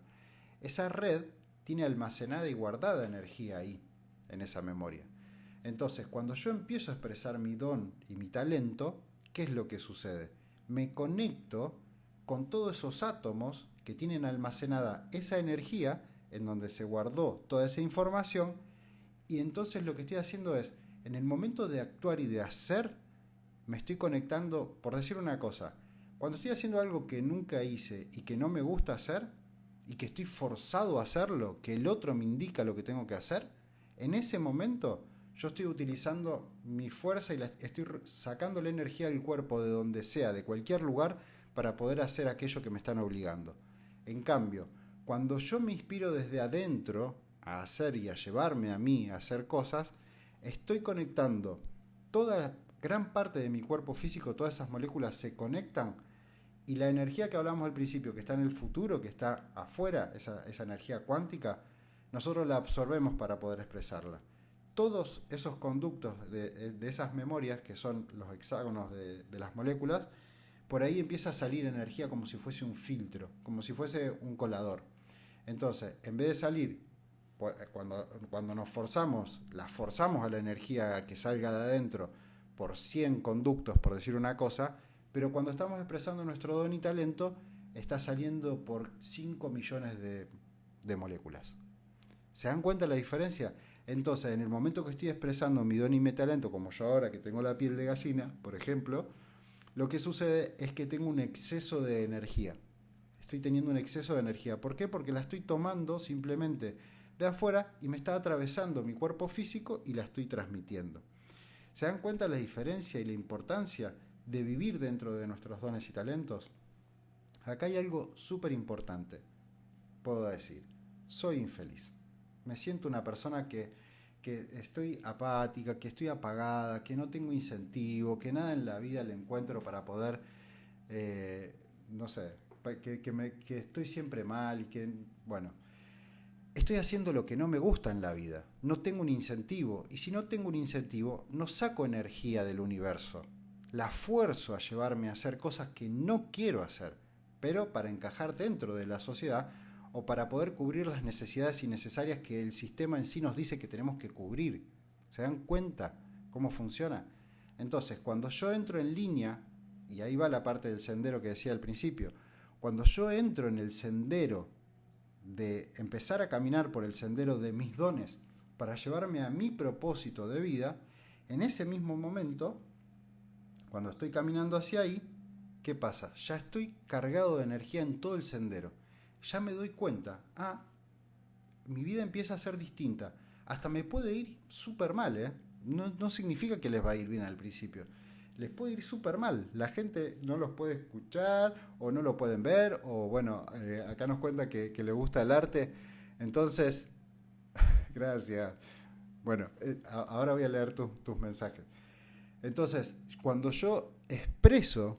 Esa red tiene almacenada y guardada energía ahí, en esa memoria. Entonces, cuando yo empiezo a expresar mi don y mi talento, ¿qué es lo que sucede? Me conecto con todos esos átomos que tienen almacenada esa energía en donde se guardó toda esa información Y entonces lo que estoy haciendo es, en el momento de actuar y de hacer, me estoy conectando, por decir una cosa, cuando estoy haciendo algo que nunca hice y que no me gusta hacer, y que estoy forzado a hacerlo, que el otro me indica lo que tengo que hacer, en ese momento yo estoy utilizando mi fuerza y estoy sacando la energía del cuerpo de donde sea, de cualquier lugar, para poder hacer aquello que me están obligando. En cambio, cuando yo me inspiro desde adentro a hacer y a llevarme a mí a hacer cosas, estoy conectando toda gran parte de mi cuerpo físico, todas esas moléculas se conectan y la energía que hablamos al principio, que está en el futuro, que está afuera, esa energía cuántica, nosotros la absorbemos para poder expresarla. Todos esos conductos de esas memorias, que son los hexágonos de las moléculas, por ahí empieza a salir energía como si fuese un filtro, como si fuese un colador. Entonces, en vez de salir, cuando nos forzamos, la forzamos a la energía que salga de adentro por 100 conductos, por decir una cosa, pero cuando estamos expresando nuestro don y talento, está saliendo por 5 millones de moléculas. ¿Se dan cuenta la diferencia? Entonces, en el momento que estoy expresando mi don y mi talento, como yo ahora que tengo la piel de gallina, por ejemplo, lo que sucede es que tengo un exceso de energía. Estoy teniendo un exceso de energía. ¿Por qué? Porque la estoy tomando simplemente de afuera y me está atravesando mi cuerpo físico y la estoy transmitiendo. ¿Se dan cuenta la diferencia y la importancia de vivir dentro de nuestros dones y talentos? Acá hay algo súper importante. Puedo decir, soy infeliz. Me siento una persona que estoy apática, que estoy apagada, que no tengo incentivo, que nada en la vida le encuentro para poder, no sé, que estoy siempre mal y que, bueno, estoy haciendo lo que no me gusta en la vida. No tengo un incentivo. Y si no tengo un incentivo, no saco energía del universo. La fuerzo a llevarme a hacer cosas que no quiero hacer, pero para encajar dentro de la sociedad o para poder cubrir las necesidades innecesarias que el sistema en sí nos dice que tenemos que cubrir. ¿Se dan cuenta cómo funciona? Entonces, cuando yo entro en línea, y ahí va la parte del sendero que decía al principio, cuando yo entro en el sendero de empezar a caminar por el sendero de mis dones para llevarme a mi propósito de vida, en ese mismo momento, cuando estoy caminando hacia ahí, ¿qué pasa? Ya estoy cargado de energía en todo el sendero. Ya me doy cuenta, mi vida empieza a ser distinta. Hasta me puede ir súper mal, ¿eh? No significa que les va a ir bien al principio. Les puede ir súper mal. La gente no los puede escuchar o no lo pueden ver. O bueno, acá nos cuenta que le gusta el arte. Entonces, gracias. Bueno, ahora voy a leer tus mensajes. Entonces, cuando yo expreso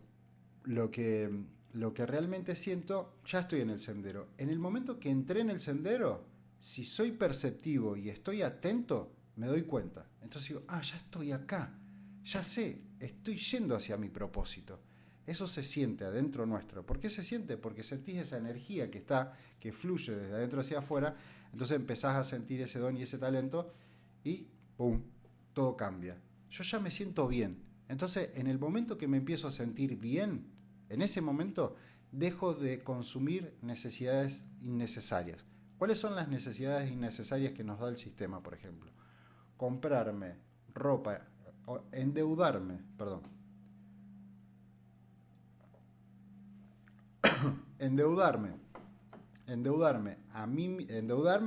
lo que realmente siento, ya estoy en el sendero. En el momento que entré en el sendero, si soy perceptivo y estoy atento, me doy cuenta. Entonces digo, ya estoy acá, ya sé, estoy yendo hacia mi propósito. Eso se siente adentro nuestro. ¿Por qué se siente? Porque sentís esa energía que fluye desde adentro hacia afuera, entonces empezás a sentir ese don y ese talento y ¡pum!, todo cambia. Yo ya me siento bien. Entonces, en el momento que me empiezo a sentir bien, en ese momento dejo de consumir necesidades innecesarias. ¿Cuáles son las necesidades innecesarias que nos da el sistema, por ejemplo? Comprarme ropa, endeudarme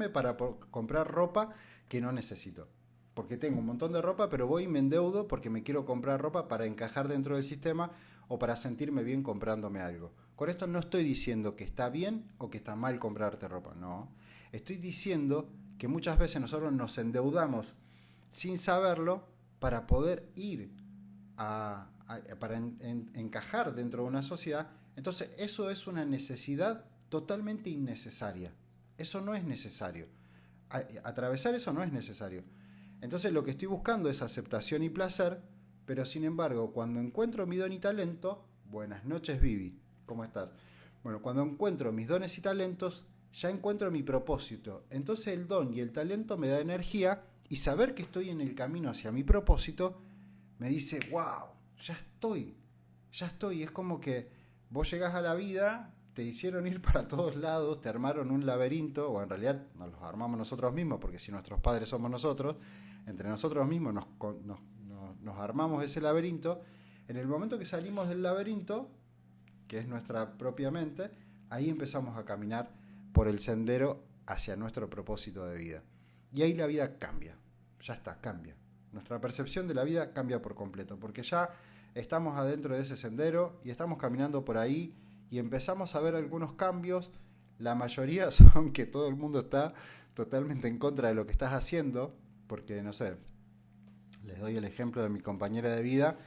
para comprar ropa que no necesito. Porque tengo un montón de ropa, pero voy y me endeudo porque me quiero comprar ropa para encajar dentro del sistema o para sentirme bien comprándome algo. Con esto no estoy diciendo que está bien o que está mal comprarte ropa, no. Estoy diciendo que muchas veces nosotros nos endeudamos sin saberlo para poder ir para encajar dentro de una sociedad. Entonces eso es una necesidad totalmente innecesaria. Eso no es necesario. Atravesar eso no es necesario. Entonces lo que estoy buscando es aceptación y placer, pero sin embargo, cuando encuentro mi don y talento, buenas noches Vivi, ¿cómo estás? Bueno, cuando encuentro mis dones y talentos, ya encuentro mi propósito. Entonces el don y el talento me da energía y saber que estoy en el camino hacia mi propósito me dice, wow, ya estoy. Es como que vos llegás a la vida te hicieron ir para todos lados, te armaron un laberinto, o en realidad nos los armamos nosotros mismos, porque si nuestros padres somos nosotros, entre nosotros mismos nos armamos ese laberinto. En el momento que salimos del laberinto, que es nuestra propia mente, ahí empezamos a caminar por el sendero hacia nuestro propósito de vida. Y ahí la vida cambia, ya está, cambia. Nuestra percepción de la vida cambia por completo, porque ya estamos adentro de ese sendero y estamos caminando por ahí y empezamos a ver algunos cambios. La mayoría son que todo el mundo está totalmente en contra de lo que estás haciendo, porque, no sé, les doy el ejemplo de mi compañera de vida.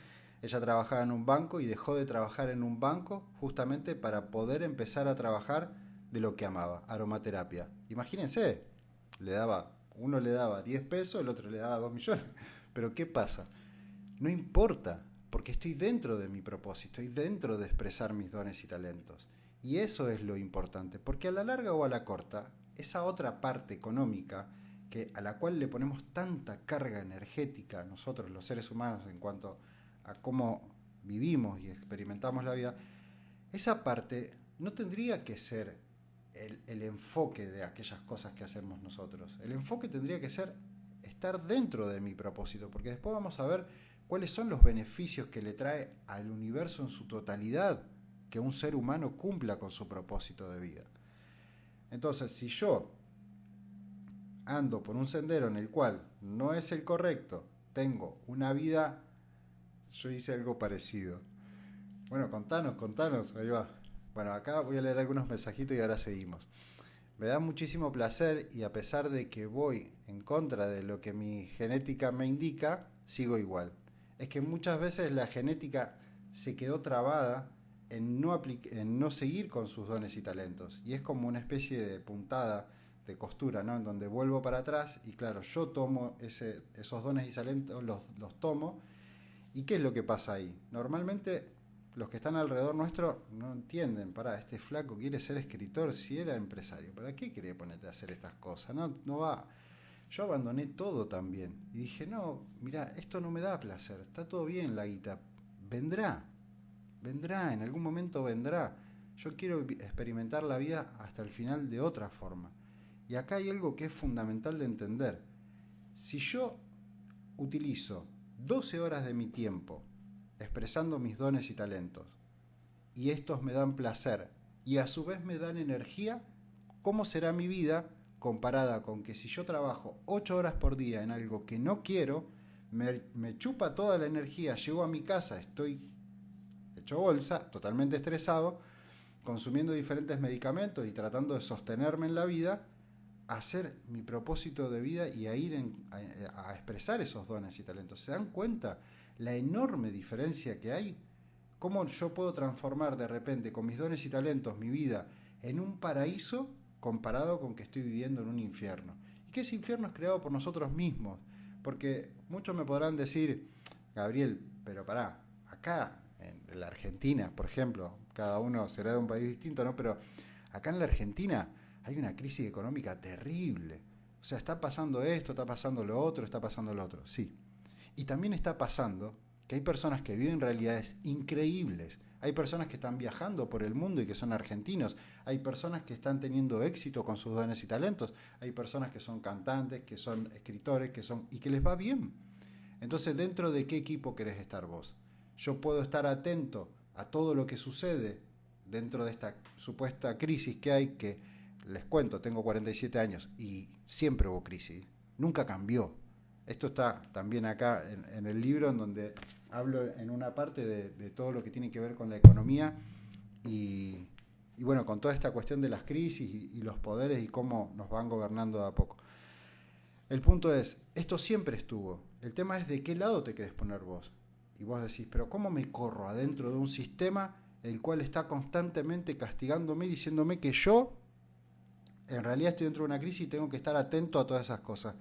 Ella trabajaba en un banco y dejó de trabajar en un banco justamente para poder empezar a trabajar de lo que amaba, aromaterapia. Imagínense, uno le daba 10 pesos, el otro le daba 2 millones. Pero ¿qué pasa? No importa, porque estoy dentro de mi propósito, estoy dentro de expresar mis dones y talentos. Y eso es lo importante, porque a la larga o a la corta, esa otra parte económica a la cual le ponemos tanta carga energética nosotros los seres humanos en cuanto a cómo vivimos y experimentamos la vida, esa parte no tendría que ser el enfoque de aquellas cosas que hacemos nosotros. El enfoque tendría que ser estar dentro de mi propósito, porque después vamos a ver cuáles son los beneficios que le trae al universo en su totalidad que un ser humano cumpla con su propósito de vida. Entonces, si yo ando por un sendero en el cual no es el correcto, tengo una vida... Yo hice algo parecido. Bueno, contanos, ahí va. Bueno, acá voy a leer algunos mensajitos y ahora seguimos. Me da muchísimo placer y a pesar de que voy en contra de lo que mi genética me indica, sigo igual. Es que muchas veces la genética se quedó trabada en no seguir con sus dones y talentos. Y es como una especie de puntada de costura, ¿no? En donde vuelvo para atrás y claro, yo tomo esos dones y talentos, los tomo. ¿Y qué es lo que pasa ahí? Normalmente los que están alrededor nuestro no entienden, este flaco quiere ser escritor si era empresario, ¿para qué quería ponerte a hacer estas cosas? No va. Yo abandoné todo también y dije, no, mira, esto no me da placer, está todo bien la guita, vendrá, en algún momento vendrá. Yo quiero experimentar la vida hasta el final de otra forma. Y acá hay algo que es fundamental de entender. Si yo utilizo 12 horas de mi tiempo expresando mis dones y talentos y estos me dan placer y a su vez me dan energía, ¿cómo será mi vida comparada con que si yo trabajo 8 horas por día en algo que no quiero, me chupa toda la energía, llego a mi casa, estoy hecho bolsa, totalmente estresado, consumiendo diferentes medicamentos y tratando de sostenerme en la vida, a hacer mi propósito de vida y a ir a expresar esos dones y talentos? ¿Se dan cuenta la enorme diferencia que hay? ¿Cómo yo puedo transformar de repente con mis dones y talentos mi vida en un paraíso comparado con que estoy viviendo en un infierno? Y que ese infierno es creado por nosotros mismos. Porque muchos me podrán decir, Gabriel, pero pará, acá en la Argentina, por ejemplo, cada uno será de un país distinto, ¿no? Pero acá en la Argentina hay una crisis económica terrible. O sea, está pasando esto, está pasando lo otro, está pasando lo otro. Sí. Y también está pasando que hay personas que viven realidades increíbles. Hay personas que están viajando por el mundo y que son argentinos. Hay personas que están teniendo éxito con sus dones y talentos. Hay personas que son cantantes, que son escritores, y que les va bien. Entonces, ¿dentro de qué equipo querés estar vos? Yo puedo estar atento a todo lo que sucede dentro de esta supuesta crisis que hay, que les cuento, tengo 47 años y siempre hubo crisis, nunca cambió. Esto está también acá en el libro, en donde hablo en una parte de todo lo que tiene que ver con la economía y bueno, con toda esta cuestión de las crisis y los poderes y cómo nos van gobernando de a poco. El punto es, esto siempre estuvo. El tema es de qué lado te querés poner vos. Y vos decís, pero ¿cómo me corro adentro de un sistema el cual está constantemente castigándome y diciéndome que yo en realidad estoy dentro de una crisis y tengo que estar atento a todas esas cosas?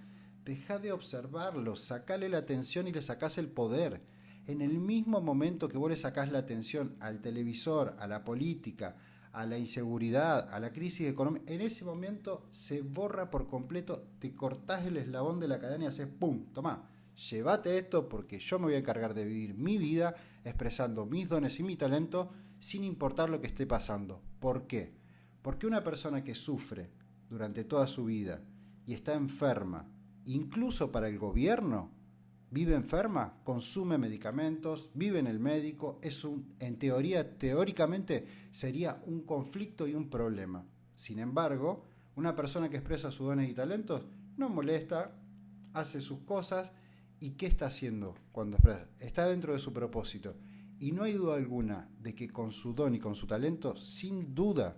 Deja de observarlo, sacale la atención y le sacás el poder. En el mismo momento que vos le sacás la atención al televisor, a la política, a la inseguridad, a la crisis económica, en ese momento se borra por completo, te cortás el eslabón de la cadena y haces ¡pum! Tomá, llévate esto porque yo me voy a encargar de vivir mi vida expresando mis dones y mi talento sin importar lo que esté pasando. ¿Por qué? Porque una persona que sufre durante toda su vida y está enferma, incluso para el gobierno, vive enferma, consume medicamentos, vive en el médico, en teoría, teóricamente, sería un conflicto y un problema. Sin embargo, una persona que expresa sus dones y talentos no molesta, hace sus cosas, y ¿qué está haciendo cuando expresa? Está dentro de su propósito. Y no hay duda alguna de que con su don y con su talento, sin duda,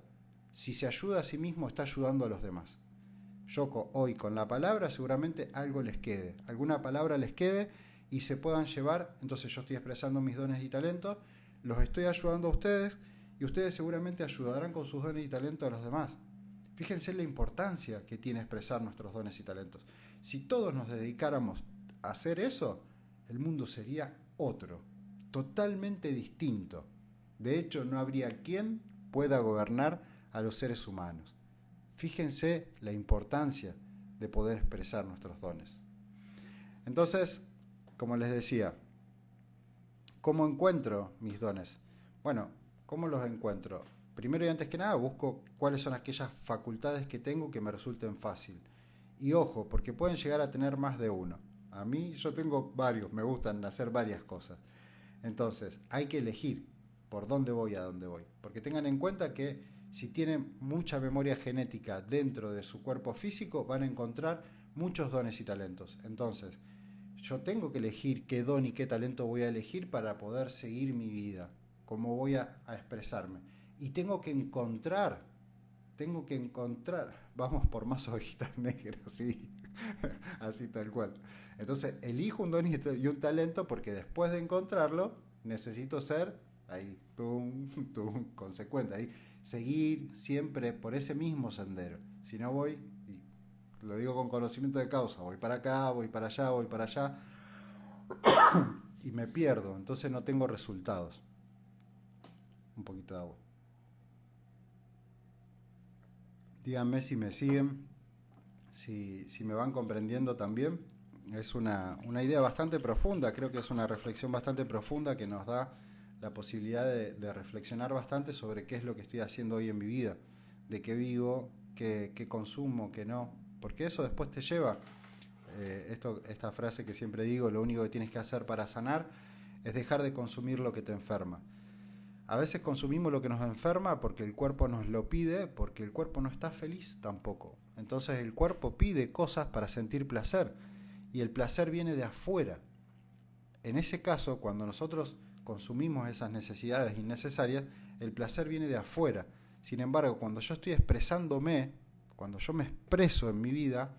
si se ayuda a sí mismo, está ayudando a los demás. Yo hoy con la palabra seguramente algo les quede, alguna palabra les quede y se puedan llevar. Entonces yo estoy expresando mis dones y talentos, los estoy ayudando a ustedes y ustedes seguramente ayudarán con sus dones y talentos a los demás. Fíjense la importancia que tiene expresar nuestros dones y talentos. Si todos nos dedicáramos a hacer eso, el mundo sería otro, totalmente distinto. De hecho, no habría quien pueda gobernar a los seres humanos. Fíjense la importancia de poder expresar nuestros dones. Entonces, como les decía, ¿cómo encuentro mis dones? Bueno, ¿cómo los encuentro? Primero y antes que nada busco cuáles son aquellas facultades que tengo que me resulten fácil. Y ojo, porque pueden llegar a tener más de uno. A mí yo tengo varios, me gustan hacer varias cosas. Entonces, hay que elegir por dónde voy a dónde voy. Porque tengan en cuenta que si tienen mucha memoria genética dentro de su cuerpo físico, van a encontrar muchos dones y talentos. Entonces, yo tengo que elegir qué don y qué talento voy a elegir para poder seguir mi vida, cómo voy a expresarme. Y tengo que encontrar, vamos por más ovejitas negras, ¿sí? Así tal cual. Entonces, elijo un don y un talento porque después de encontrarlo, necesito ser ahí, consecuente, ahí, seguir siempre por ese mismo sendero. Si no voy, y lo digo con conocimiento de causa, voy para acá, voy para allá, y me pierdo, entonces no tengo resultados. Un poquito de agua. Díganme si me siguen, si me van comprendiendo también. Es una idea bastante profunda, creo que es una reflexión bastante profunda que nos da la posibilidad de reflexionar bastante sobre qué es lo que estoy haciendo hoy en mi vida, de qué vivo, qué consumo, qué no, porque eso después te lleva, esta frase que siempre digo, lo único que tienes que hacer para sanar es dejar de consumir lo que te enferma. A veces consumimos lo que nos enferma porque el cuerpo nos lo pide, porque el cuerpo no está feliz tampoco. Entonces el cuerpo pide cosas para sentir placer y el placer viene de afuera. En ese caso, cuando nosotros consumimos esas necesidades innecesarias, el placer viene de afuera. Sin embargo, cuando yo estoy expresándome, cuando yo me expreso en mi vida,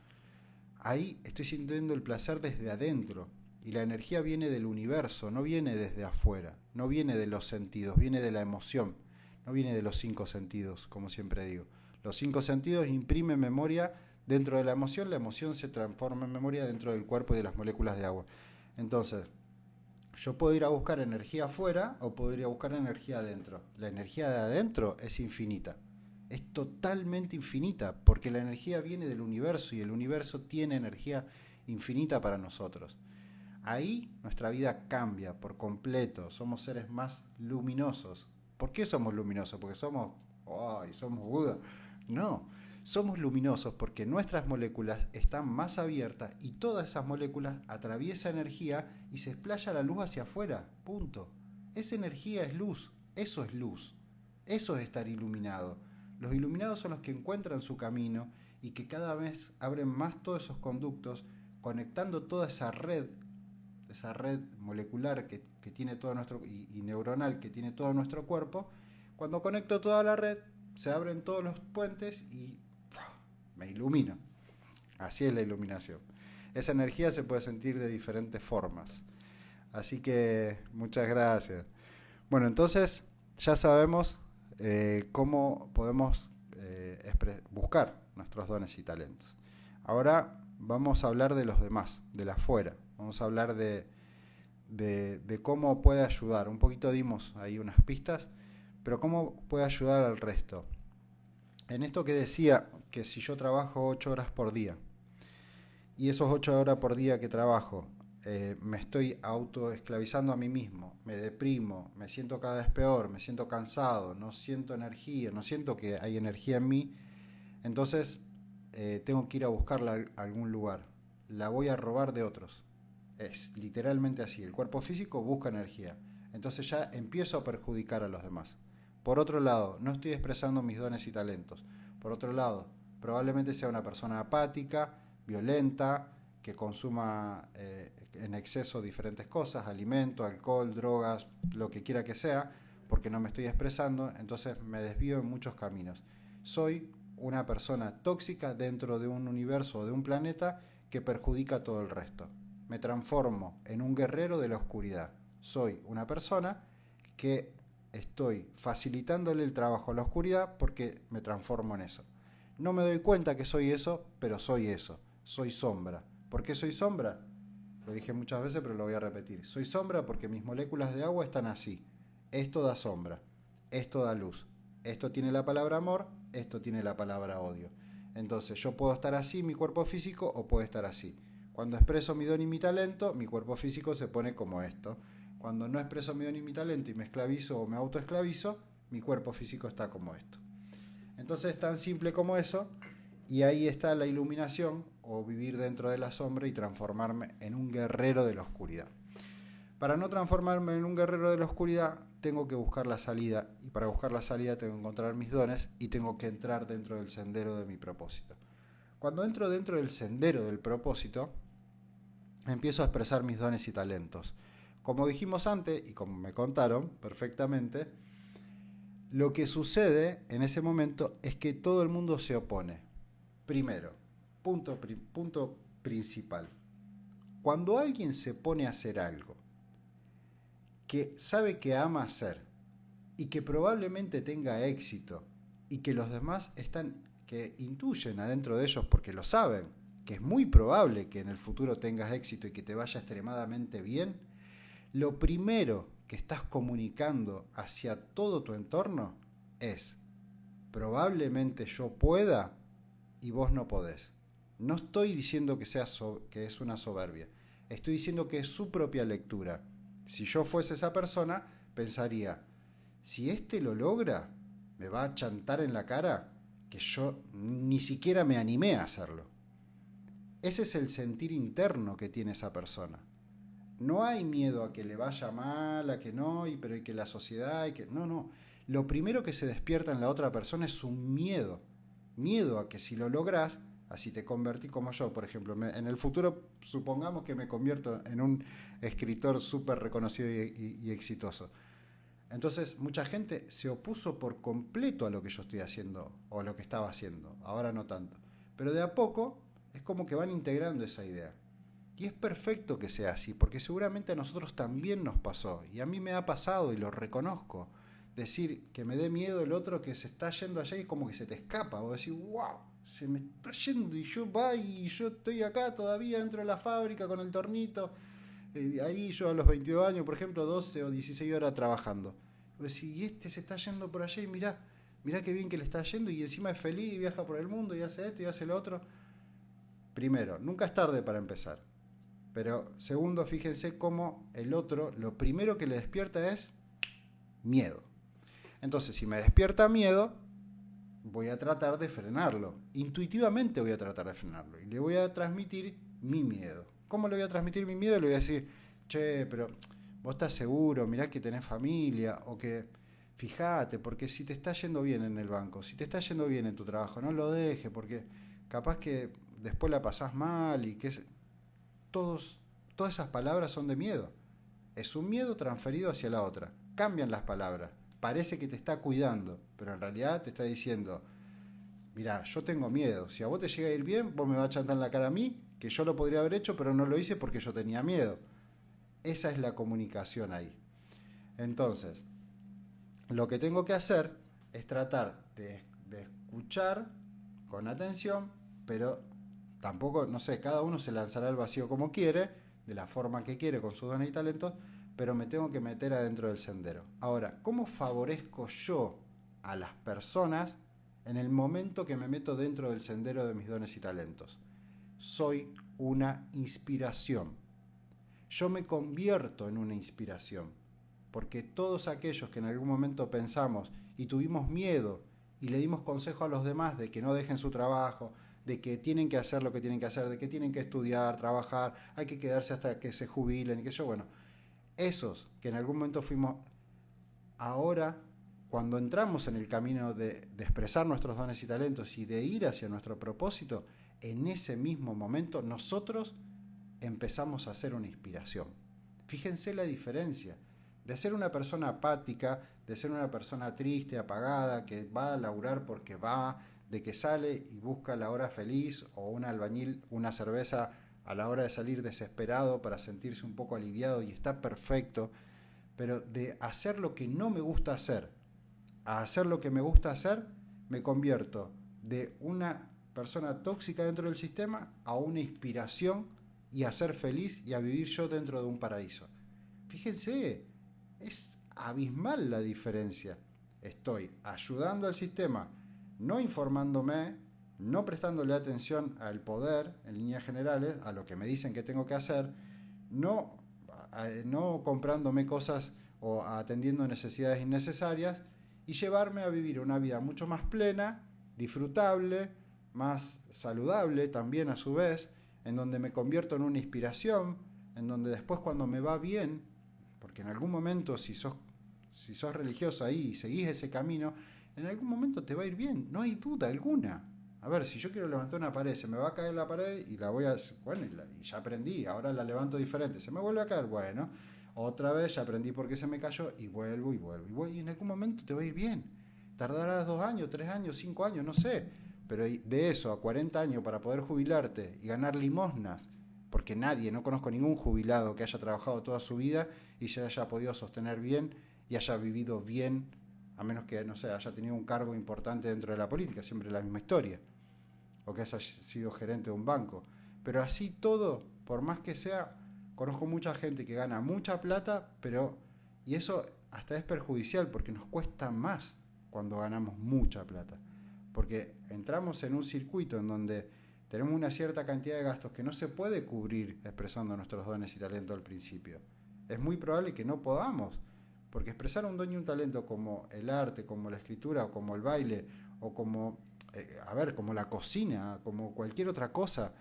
ahí estoy sintiendo el placer desde adentro. Y la energía viene del universo, no viene desde afuera, no viene de los sentidos, viene de la emoción, no viene de los 5 sentidos, como siempre digo. Los 5 sentidos imprimen memoria dentro de la emoción se transforma en memoria dentro del cuerpo y de las moléculas de agua. Entonces, yo puedo ir a buscar energía afuera o puedo ir a buscar energía adentro. La energía de adentro es infinita, es totalmente infinita, porque la energía viene del universo y el universo tiene energía infinita para nosotros. Ahí nuestra vida cambia por completo, somos seres más luminosos. ¿Por qué somos luminosos? ¿Porque somos Buda? No, somos luminosos porque nuestras moléculas están más abiertas y todas esas moléculas atraviesan energía y se explaya la luz hacia afuera, punto. Esa energía es luz, eso es estar iluminado. Los iluminados son los que encuentran su camino y que cada vez abren más todos esos conductos, conectando toda esa red molecular que tiene todo nuestro y neuronal que tiene todo nuestro cuerpo. Cuando conecto toda la red, se abren todos los puentes y me ilumino. Así es la iluminación. Esa energía se puede sentir de diferentes formas. Así que muchas gracias. Bueno, entonces ya sabemos cómo podemos buscar nuestros dones y talentos. Ahora vamos a hablar de los demás, de la afuera. Vamos a hablar de cómo puede ayudar. Un poquito dimos ahí unas pistas, pero cómo puede ayudar al resto. En esto que decía, que si yo trabajo 8 horas por día, y esos 8 horas por día que trabajo, me estoy autoesclavizando a mí mismo, me deprimo, me siento cada vez peor, me siento cansado, no siento energía, no siento que hay energía en mí, entonces tengo que ir a buscarla a algún lugar. La voy a robar de otros. Es literalmente así. El cuerpo físico busca energía. Entonces ya empiezo a perjudicar a los demás. Por otro lado, no estoy expresando mis dones y talentos. Por otro lado, probablemente sea una persona apática, violenta, que consuma en exceso diferentes cosas, alimento, alcohol, drogas, lo que quiera que sea, porque no me estoy expresando, entonces me desvío en muchos caminos. Soy una persona tóxica dentro de un universo o de un planeta que perjudica a todo el resto. Me transformo en un guerrero de la oscuridad. Soy una persona que estoy facilitándole el trabajo a la oscuridad porque me transformo en eso. No me doy cuenta que soy eso, pero soy eso. Soy sombra. ¿Por qué soy sombra? Lo dije muchas veces, pero lo voy a repetir. Soy sombra porque mis moléculas de agua están así. Esto da sombra, esto da luz. Esto tiene la palabra amor, esto tiene la palabra odio. Entonces yo puedo estar así, mi cuerpo físico, o puede estar así. Cuando expreso mi don y mi talento, mi cuerpo físico se pone como esto. Cuando no expreso mi don y mi talento y me esclavizo o me autoesclavizo, mi cuerpo físico está como esto. Entonces es tan simple como eso, y ahí está la iluminación, o vivir dentro de la sombra y transformarme en un guerrero de la oscuridad. Para no transformarme en un guerrero de la oscuridad, tengo que buscar la salida, y para buscar la salida tengo que encontrar mis dones y tengo que entrar dentro del sendero de mi propósito. Cuando entro dentro del sendero del propósito, empiezo a expresar mis dones y talentos. Como dijimos antes, y como me contaron perfectamente, lo que sucede en ese momento es que todo el mundo se opone. Primero, punto principal. Cuando alguien se pone a hacer algo que sabe que ama hacer y que probablemente tenga éxito y que los demás que intuyen adentro de ellos porque lo saben, que es muy probable que en el futuro tengas éxito y que te vaya extremadamente bien, lo primero que estás comunicando hacia todo tu entorno es: probablemente yo pueda y vos no podés. No estoy diciendo que es una soberbia, estoy diciendo que es su propia lectura. Si yo fuese esa persona, pensaría: si este lo logra, me va a chantar en la cara que yo ni siquiera me animé a hacerlo. Ese es el sentir interno que tiene esa persona. No hay miedo a que le vaya mal, a que no, pero y que la sociedad, y que no. Lo primero que se despierta en la otra persona es un miedo. Miedo a que si lo lográs, así te convertí como yo, por ejemplo. En el futuro, supongamos que me convierto en un escritor súper reconocido y exitoso. Entonces, mucha gente se opuso por completo a lo que yo estoy haciendo, o a lo que estaba haciendo. Ahora no tanto. Pero de a poco, es como que van integrando esa idea. Y es perfecto que sea así, porque seguramente a nosotros también nos pasó. Y a mí me ha pasado y lo reconozco. Decir que me dé miedo el otro que se está yendo allá y como que se te escapa. O decir, wow, se me está yendo y yo estoy acá todavía dentro de la fábrica con el tornito. Ahí yo a los 22 años, por ejemplo, 12 o 16 horas trabajando. O decir, y este se está yendo por allá y mirá qué bien que le está yendo y encima es feliz y viaja por el mundo y hace esto y hace lo otro. Primero, nunca es tarde para empezar. Pero segundo, fíjense cómo el otro, lo primero que le despierta es miedo. Entonces, si me despierta miedo, voy a tratar de frenarlo. Intuitivamente voy a tratar de frenarlo. Y le voy a transmitir mi miedo. ¿Cómo le voy a transmitir mi miedo? Le voy a decir, che, pero vos estás seguro, mirá que tenés familia, o que fíjate, porque si te está yendo bien en el banco, si te está yendo bien en tu trabajo, no lo dejes, porque capaz que después la pasás mal y que todas esas palabras son de miedo. Es un miedo transferido hacia la otra. Cambian las palabras. Parece que te está cuidando, pero en realidad te está diciendo, mirá, yo tengo miedo. Si a vos te llega a ir bien, vos me vas a chantar en la cara a mí, que yo lo podría haber hecho, pero no lo hice porque yo tenía miedo. Esa es la comunicación ahí. Entonces, lo que tengo que hacer es tratar de escuchar con atención, pero tampoco, no sé, cada uno se lanzará al vacío como quiere, de la forma que quiere, con sus dones y talentos, pero me tengo que meter adentro del sendero. Ahora, ¿cómo favorezco yo a las personas en el momento que me meto dentro del sendero de mis dones y talentos? Soy una inspiración. yo me convierto en una inspiración. Porque todos aquellos que en algún momento pensamos y tuvimos miedo y le dimos consejo a los demás de que no dejen su trabajo, de que tienen que hacer lo que tienen que hacer, de que tienen que estudiar, trabajar, hay que quedarse hasta que se jubilen y que yo, bueno, esos que en algún momento fuimos, ahora, cuando entramos en el camino de expresar nuestros dones y talentos y de ir hacia nuestro propósito, en ese mismo momento nosotros empezamos a ser una inspiración. Fíjense la diferencia de ser una persona apática, de ser una persona triste, apagada, que va a laburar porque va, de que sale y busca la hora feliz, o un albañil, una cerveza a la hora de salir desesperado para sentirse un poco aliviado y está perfecto, pero de hacer lo que no me gusta hacer a hacer lo que me gusta hacer, me convierto de una persona tóxica dentro del sistema a una inspiración y a ser feliz y a vivir yo dentro de un paraíso. Fíjense, es abismal la diferencia. Estoy ayudando al sistema, no informándome, no prestándole atención al poder, en líneas generales, a lo que me dicen que tengo que hacer, no comprándome cosas o atendiendo necesidades innecesarias, y llevarme a vivir una vida mucho más plena, disfrutable, más saludable también a su vez, en donde me convierto en una inspiración, en donde después cuando me va bien, porque en algún momento si sos religioso ahí y seguís ese camino, en algún momento te va a ir bien, no hay duda alguna. A ver, si yo quiero levantar una pared, se me va a caer la pared y la voy a... Bueno, y ya aprendí, ahora la levanto diferente, se me vuelve a caer, bueno, otra vez ya aprendí por qué se me cayó y vuelvo y vuelvo y vuelvo, y en algún momento te va a ir bien. Tardarás 2 años, 3 años, 5 años, no sé, pero de eso a 40 años para poder jubilarte y ganar limosnas, porque nadie, no conozco ningún jubilado que haya trabajado toda su vida y se haya podido sostener bien y haya vivido bien, a menos que, no sé, haya tenido un cargo importante dentro de la política, siempre la misma historia, o que haya sido gerente de un banco. Pero así todo, por más que sea, conozco mucha gente que gana mucha plata, pero, y eso hasta es perjudicial porque nos cuesta más cuando ganamos mucha plata. Porque entramos en un circuito en donde tenemos una cierta cantidad de gastos que no se puede cubrir expresando nuestros dones y talentos al principio. Es muy probable que no podamos, porque expresar un don y un talento como el arte, como la escritura, o como el baile, o como, como la cocina, como cualquier otra cosa,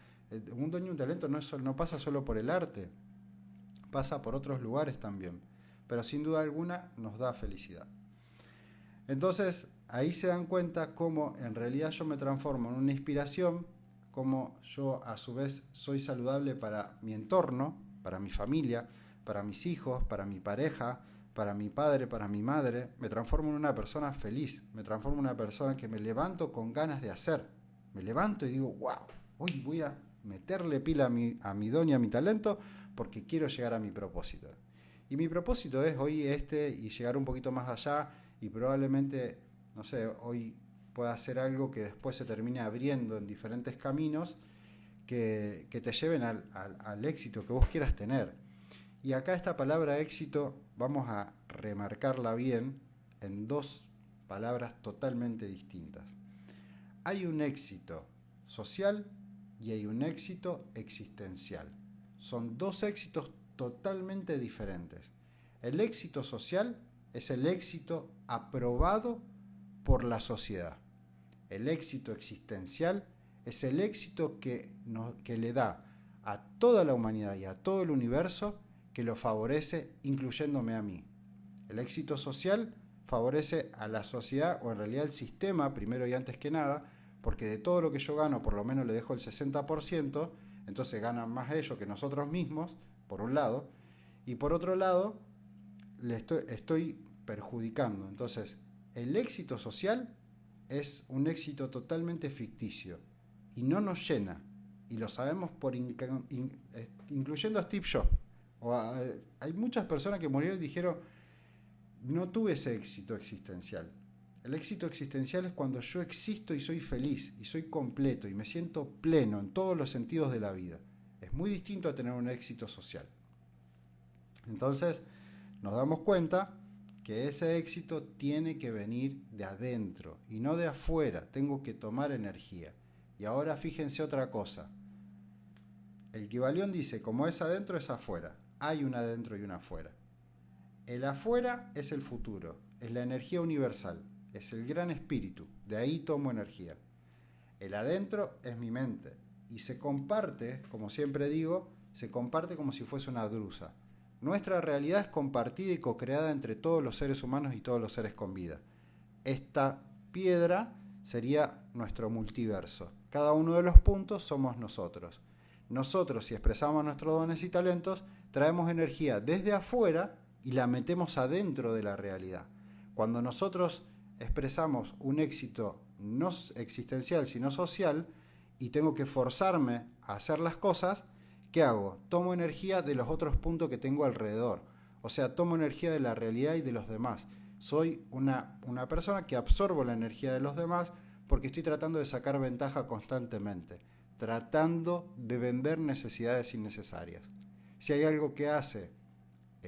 un don y un talento no pasa solo por el arte, pasa por otros lugares también, pero sin duda alguna nos da felicidad. Entonces, ahí se dan cuenta cómo en realidad yo me transformo en una inspiración, cómo yo a su vez soy saludable para mi entorno, para mi familia, para mis hijos, para mi pareja, para mi padre, para mi madre. Me transformo en una persona feliz, me transformo en una persona que me levanto con ganas de hacer. Me levanto y digo, wow, hoy voy a meterle pila a mi don y a mi talento porque quiero llegar a mi propósito. Y mi propósito es hoy y llegar un poquito más allá y probablemente, no sé, hoy pueda hacer algo que después se termine abriendo en diferentes caminos que te lleven al éxito que vos quieras tener. Y acá esta palabra éxito vamos a remarcarla bien en 2 palabras totalmente distintas. Hay un éxito social y hay un éxito existencial. Son 2 éxitos totalmente diferentes. El éxito social es el éxito aprobado por la sociedad. El éxito existencial es el éxito que le da a toda la humanidad y a todo el universo, que lo favorece, incluyéndome a mí. El éxito social favorece a la sociedad, o en realidad al sistema, primero y antes que nada, porque de todo lo que yo gano, por lo menos le dejo el 60%, entonces ganan más ellos que nosotros mismos, por un lado, y por otro lado, le estoy perjudicando. Entonces, el éxito social es un éxito totalmente ficticio y no nos llena, y lo sabemos incluyendo a Steve Jobs. Hay muchas personas que murieron y dijeron, no tuve ese éxito existencial. El éxito existencial es cuando yo existo y soy feliz, y soy completo, y me siento pleno en todos los sentidos de la vida. Es muy distinto a tener un éxito social. Entonces, nos damos cuenta que ese éxito tiene que venir de adentro y no de afuera. Tengo que tomar energía. Y ahora fíjense otra cosa. El Kybalión dice, como es adentro, es afuera. hay una adentro y una afuera. El afuera es el futuro, es la energía universal, es el gran espíritu, de ahí tomo energía. El adentro es mi mente y se comparte, como siempre digo, se comparte como si fuese una drusa. Nuestra realidad es compartida y co-creada entre todos los seres humanos y todos los seres con vida. Esta piedra sería nuestro multiverso. Cada uno de los puntos somos nosotros. Nosotros, si expresamos nuestros dones y talentos, traemos energía desde afuera y la metemos adentro de la realidad. Cuando nosotros expresamos un éxito no existencial, sino social, y tengo que forzarme a hacer las cosas, ¿qué hago? Tomo energía de los otros puntos que tengo alrededor. O sea, tomo energía de la realidad y de los demás. Soy una persona que absorbo la energía de los demás porque estoy tratando de sacar ventaja constantemente, tratando de vender necesidades innecesarias. Si hay algo que hace,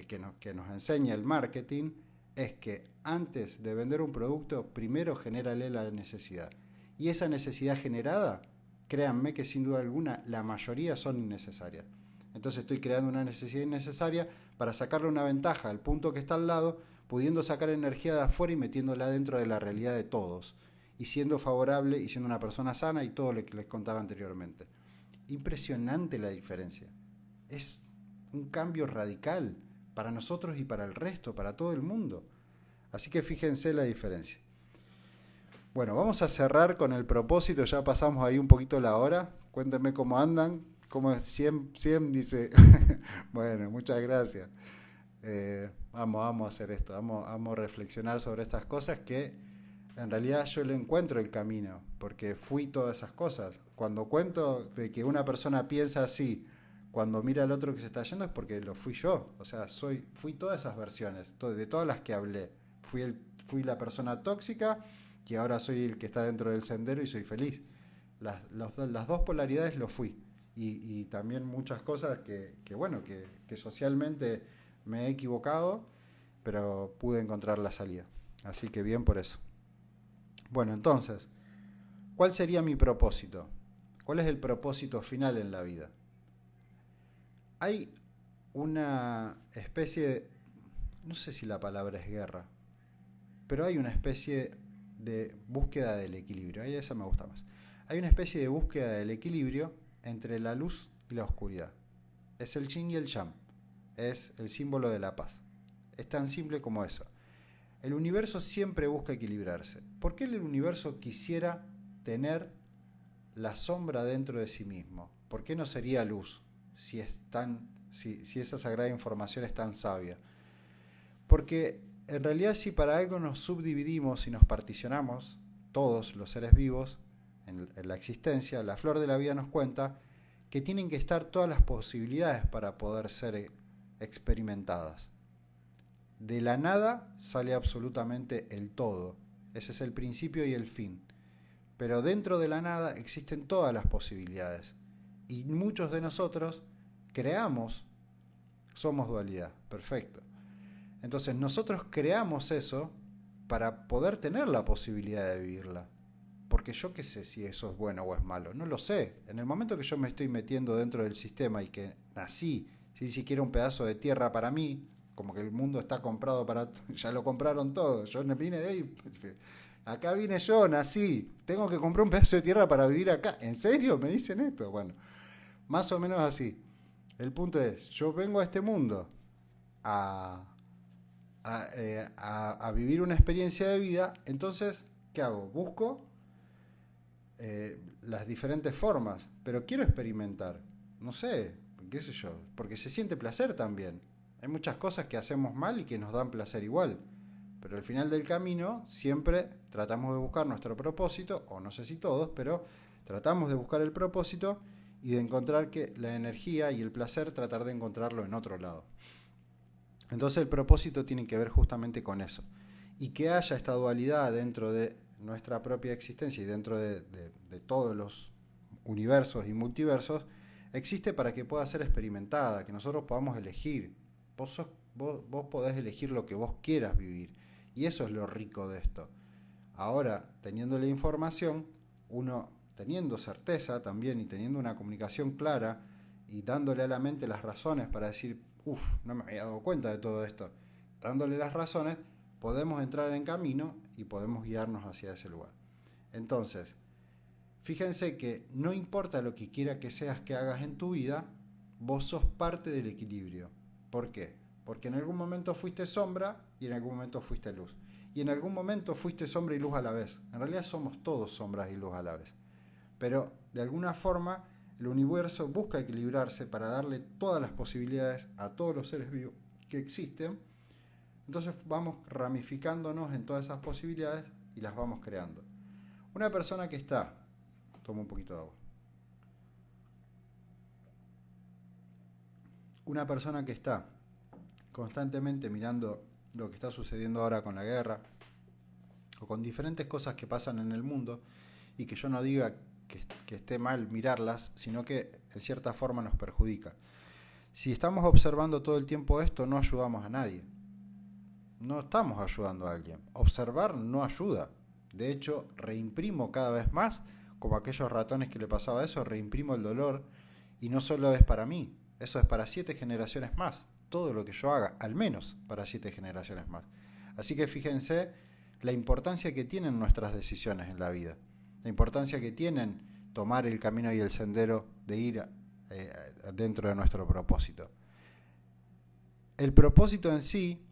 que nos enseña el marketing, es que antes de vender un producto, primero genérale la necesidad. Y esa necesidad generada, créanme que sin duda alguna la mayoría son innecesarias. Entonces estoy creando una necesidad innecesaria para sacarle una ventaja al punto que está al lado, pudiendo sacar energía de afuera y metiéndola dentro de la realidad de todos. Y siendo favorable y siendo una persona sana y todo lo que les contaba anteriormente. Impresionante la diferencia. Es un cambio radical para nosotros y para el resto, para todo el mundo. Así que fíjense la diferencia. Bueno, vamos a cerrar con el propósito, ya pasamos ahí un poquito la hora. Cuéntenme cómo andan, cómo es 100 dice. Bueno, muchas gracias. Vamos a hacer esto, vamos a reflexionar sobre estas cosas que en realidad yo le encuentro el camino, porque fui todas esas cosas. Cuando cuento de que una persona piensa así, cuando mira al otro que se está yendo, es porque lo fui yo. O sea, fui todas esas versiones, de todas las que hablé. Fui la persona tóxica, que ahora soy el que está dentro del sendero y soy feliz. Las dos polaridades lo fui. Y también muchas cosas que socialmente me he equivocado, pero pude encontrar la salida. Así que bien por eso. Bueno, entonces, ¿cuál sería mi propósito? ¿Cuál es el propósito final en la vida? Hay una especie de, no sé si la palabra es guerra, pero hay una especie de búsqueda del equilibrio. Ahí esa me gusta más. Hay una especie de búsqueda del equilibrio entre la luz y la oscuridad. Es el yin y el yang. Es el símbolo de la paz. Es tan simple como eso. El universo siempre busca equilibrarse. ¿Por qué el universo quisiera tener la sombra dentro de sí mismo? ¿Por qué no sería luz si esa sagrada información es tan sabia? Porque en realidad si para algo nos subdividimos y nos particionamos, todos los seres vivos, en la existencia, la flor de la vida nos cuenta que tienen que estar todas las posibilidades para poder ser experimentadas. De la nada sale absolutamente el todo. Ese es el principio y el fin. Pero dentro de la nada existen todas las posibilidades. Y muchos de nosotros somos dualidad. Perfecto. Entonces nosotros creamos eso para poder tener la posibilidad de vivirla. Porque yo qué sé si eso es bueno o es malo. No lo sé. En el momento que yo me estoy metiendo dentro del sistema y que nací sin siquiera un pedazo de tierra para mí, como que el mundo está comprado ya lo compraron todo, yo vine de ahí, acá vine yo, nací, tengo que comprar un pedazo de tierra para vivir acá. ¿En serio me dicen esto? Bueno, más o menos así. El punto es, yo vengo a este mundo a vivir una experiencia de vida. Entonces, ¿qué hago? Busco las diferentes formas, pero quiero experimentar, no sé, qué sé yo, porque se siente placer también. Hay muchas cosas que hacemos mal y que nos dan placer igual, pero al final del camino siempre tratamos de buscar nuestro propósito, o no sé si todos, pero tratamos de buscar el propósito y de encontrar que la energía y el placer, tratar de encontrarlo en otro lado. Entonces el propósito tiene que ver justamente con eso. Y que haya esta dualidad dentro de nuestra propia existencia y dentro de todos los universos y multiversos, existe para que pueda ser experimentada, que nosotros podamos elegir. Vos podés elegir lo que vos quieras vivir. Y eso es lo rico de esto. Ahora, teniendo la información, uno teniendo certeza también y teniendo una comunicación clara y dándole a la mente las razones para decir, no me había dado cuenta de todo esto, dándole las razones, podemos entrar en camino y podemos guiarnos hacia ese lugar. Entonces, fíjense que no importa lo que quiera que seas que hagas en tu vida, vos sos parte del equilibrio. ¿Por qué? Porque en algún momento fuiste sombra y en algún momento fuiste luz. Y en algún momento fuiste sombra y luz a la vez. En realidad somos todos sombras y luz a la vez. Pero de alguna forma el universo busca equilibrarse para darle todas las posibilidades a todos los seres vivos que existen. Entonces vamos ramificándonos en todas esas posibilidades y las vamos creando. Una persona que está... Tomo un poquito de agua. Una persona que está constantemente mirando lo que está sucediendo ahora con la guerra o con diferentes cosas que pasan en el mundo, y que yo no diga que esté mal mirarlas, sino que en cierta forma nos perjudica. Si estamos observando todo el tiempo esto, no ayudamos a nadie. No estamos ayudando a alguien. Observar no ayuda. De hecho, reimprimo cada vez más, como aquellos ratones que le pasaba eso, reimprimo el dolor, y no solo es para mí, eso es para 7 generaciones más. Todo lo que yo haga, al menos para 7 generaciones más. Así que fíjense la importancia que tienen nuestras decisiones en la vida. La importancia que tienen tomar el camino y el sendero de ir dentro de nuestro propósito. El propósito en sí,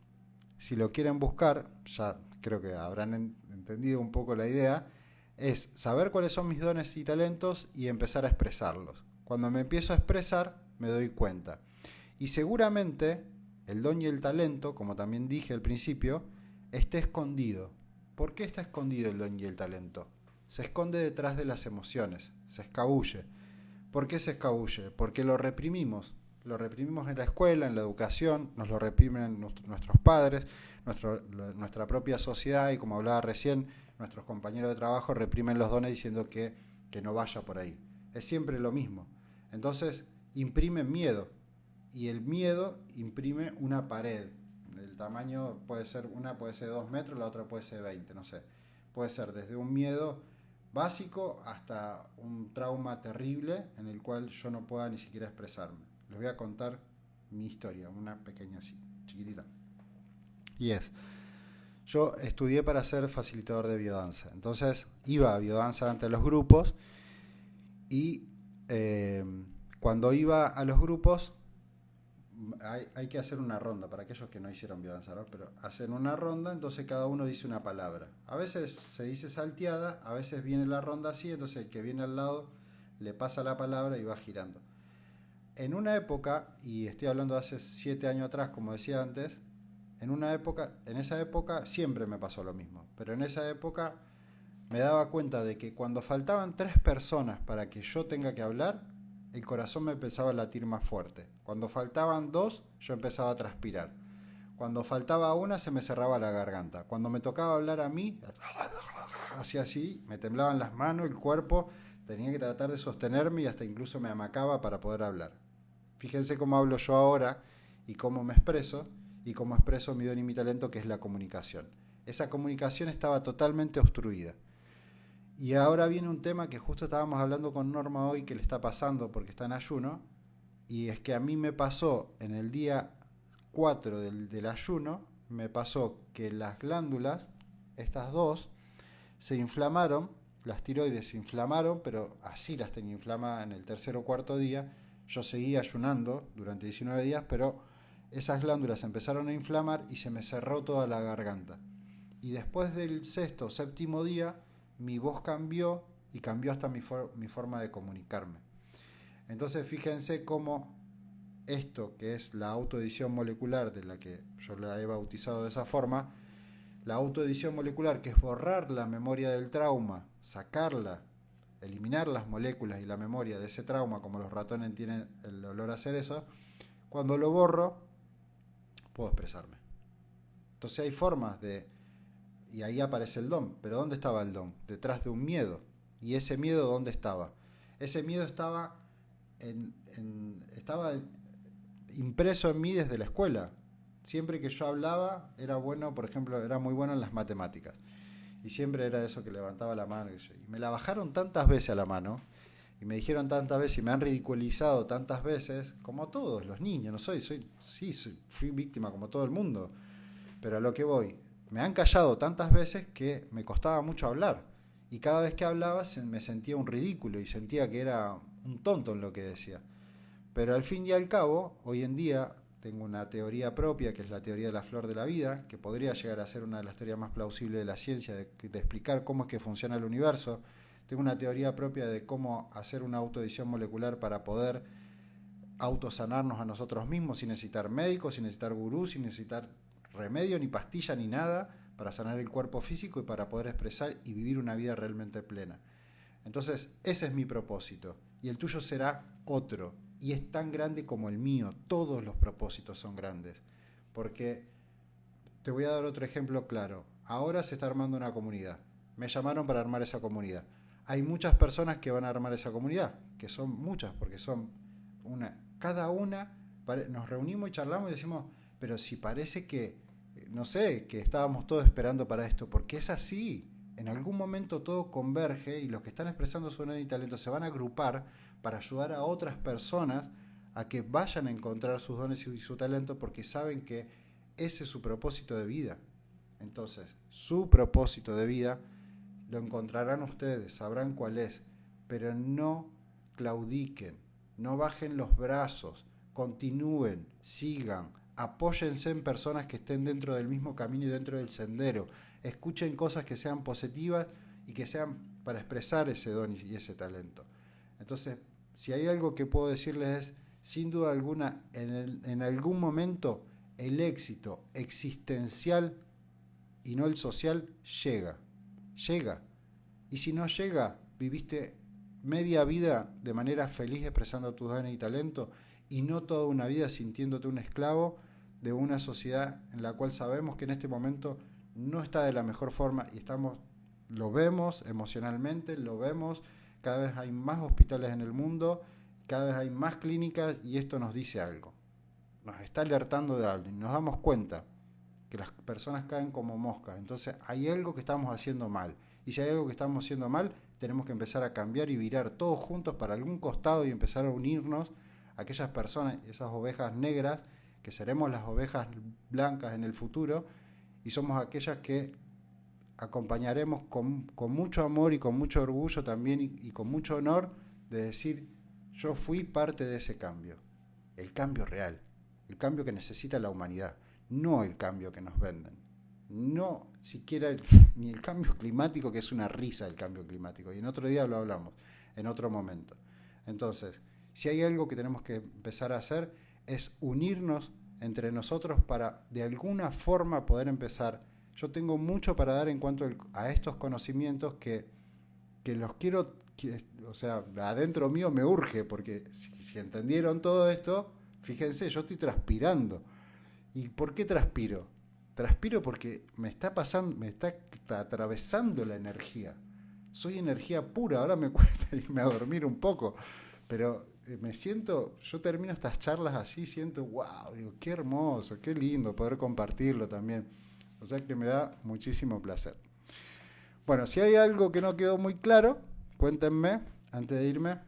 si lo quieren buscar, ya creo que habrán entendido un poco la idea, es saber cuáles son mis dones y talentos y empezar a expresarlos. Cuando me empiezo a expresar, me doy cuenta. Y seguramente el don y el talento, como también dije al principio, esté escondido. ¿Por qué está escondido el don y el talento? Se esconde detrás de las emociones, se escabulle. ¿Por qué se escabulle? Porque lo reprimimos. Lo reprimimos en la escuela, en la educación, nos lo reprimen nuestros padres, nuestra propia sociedad, y como hablaba recién, nuestros compañeros de trabajo reprimen los dones diciendo que no vaya por ahí. Es siempre lo mismo. Entonces imprimen miedo, y el miedo imprime una pared. El tamaño puede ser 2 metros, la otra puede ser 20, no sé. Puede ser desde un miedo básico hasta un trauma terrible en el cual yo no pueda ni siquiera expresarme. Les voy a contar mi historia, una pequeña así, chiquitita. Y yo estudié para ser facilitador de biodanza. Entonces iba a biodanza ante los grupos, y cuando iba a los grupos hay que hacer una ronda, para aquellos que no hicieron biodanza, ¿no? Pero hacen una ronda, entonces cada uno dice una palabra. A veces se dice salteada, a veces viene la ronda así, entonces el que viene al lado le pasa la palabra y va girando. En una época, y estoy hablando de hace 7 años atrás, como decía antes, en esa época siempre me pasó lo mismo, pero en esa época me daba cuenta de que cuando faltaban 3 personas para que yo tenga que hablar, el corazón me empezaba a latir más fuerte. Cuando faltaban 2, yo empezaba a transpirar. Cuando faltaba 1, se me cerraba la garganta. Cuando me tocaba hablar a mí, hacía así, me temblaban las manos, el cuerpo, tenía que tratar de sostenerme y hasta incluso me amacaba para poder hablar. Fíjense cómo hablo yo ahora y cómo me expreso, y cómo expreso mi don y mi talento, que es la comunicación. Esa comunicación estaba totalmente obstruida. Y ahora viene un tema que justo estábamos hablando con Norma hoy, que le está pasando porque está en ayuno, y es que a mí me pasó en el día 4 del ayuno, me pasó que las glándulas, estas 2, se inflamaron, las tiroides se inflamaron, pero así las tenía inflamadas en el 3er o 4.er día. Yo seguía ayunando durante 19 días, pero esas glándulas se empezaron a inflamar y se me cerró toda la garganta. Y después del 6.º o 7.º día, mi voz cambió, y cambió hasta mi forma de comunicarme. Entonces fíjense cómo esto, que es la autoedición molecular, de la que yo la he bautizado de esa forma, la autoedición molecular, que es borrar la memoria del trauma, sacarla, eliminar las moléculas y la memoria de ese trauma, como los ratones tienen el olor a hacer eso, cuando lo borro, puedo expresarme. Entonces hay formas de... Y ahí aparece el don. ¿Pero dónde estaba el don? Detrás de un miedo. ¿Y ese miedo dónde estaba? Ese miedo estaba impreso en mí desde la escuela. Siempre que yo hablaba, era bueno, por ejemplo, era muy bueno en las matemáticas. Y siempre era eso, que levantaba la mano. Y me la bajaron tantas veces a la mano, Y me dijeron tantas veces y me han ridiculizado tantas veces, como todos los niños, no fui víctima como todo el mundo. Pero a lo que voy, me han callado tantas veces que me costaba mucho hablar. Y cada vez que hablaba me sentía un ridículo y sentía que era un tonto en lo que decía. Pero al fin y al cabo, hoy en día tengo una teoría propia, que es la teoría de la flor de la vida, que podría llegar a ser una de las teorías más plausibles de la ciencia, de explicar cómo es que funciona el universo. Tengo una teoría propia de cómo hacer una autoedición molecular para poder autosanarnos a nosotros mismos sin necesitar médicos, sin necesitar gurús, sin necesitar remedio, ni pastilla, ni nada, para sanar el cuerpo físico y para poder expresar y vivir una vida realmente plena. Entonces, ese es mi propósito. Y el tuyo será otro. Y es tan grande como el mío. Todos los propósitos son grandes. Porque te voy a dar otro ejemplo claro. Ahora se está armando una comunidad. Me llamaron para armar esa comunidad. Hay muchas personas que van a armar esa comunidad, que son muchas, porque son cada una, nos reunimos y charlamos y decimos, pero si parece que, no sé, que estábamos todos esperando para esto, porque es así. En algún momento todo converge y los que están expresando su don y talento se van a agrupar para ayudar a otras personas a que vayan a encontrar sus dones y su talento, porque saben que ese es su propósito de vida. Entonces, su propósito de vida lo encontrarán ustedes, sabrán cuál es, pero no claudiquen, no bajen los brazos, continúen, sigan, apóyense en personas que estén dentro del mismo camino y dentro del sendero, escuchen cosas que sean positivas y que sean para expresar ese don y ese talento. Entonces, si hay algo que puedo decirles es, sin duda alguna, en algún momento el éxito existencial y no el social llega. Y si no llega, viviste media vida de manera feliz expresando tus dones y talento y no toda una vida sintiéndote un esclavo de una sociedad en la cual sabemos que en este momento no está de la mejor forma y lo vemos emocionalmente, lo vemos, cada vez hay más hospitales en el mundo, cada vez hay más clínicas y esto nos dice algo. Nos está alertando de algo y nos damos cuenta que las personas caen como moscas. Entonces hay algo que estamos haciendo mal. Y si hay algo que estamos haciendo mal, tenemos que empezar a cambiar y virar todos juntos para algún costado y empezar a unirnos a aquellas personas, esas ovejas negras, que seremos las ovejas blancas en el futuro, y somos aquellas que acompañaremos con mucho amor y con mucho orgullo también y con mucho honor de decir, yo fui parte de ese cambio. El cambio real, el cambio que necesita la humanidad. No el cambio que nos venden, no siquiera ni el cambio climático, que es una risa el cambio climático, y en otro día lo hablamos, en otro momento. Entonces, si hay algo que tenemos que empezar a hacer es unirnos entre nosotros para de alguna forma poder empezar. Yo tengo mucho para dar en cuanto a estos conocimientos que los quiero, o sea, adentro mío me urge, porque si entendieron todo esto, fíjense, yo estoy transpirando. ¿Y por qué transpiro? Transpiro porque me está atravesando la energía. Soy energía pura, ahora me cuesta irme a dormir un poco, pero me siento, yo termino estas charlas así, siento, wow, digo, qué hermoso, qué lindo poder compartirlo también. O sea que me da muchísimo placer. Bueno, si hay algo que no quedó muy claro, cuéntenme antes de irme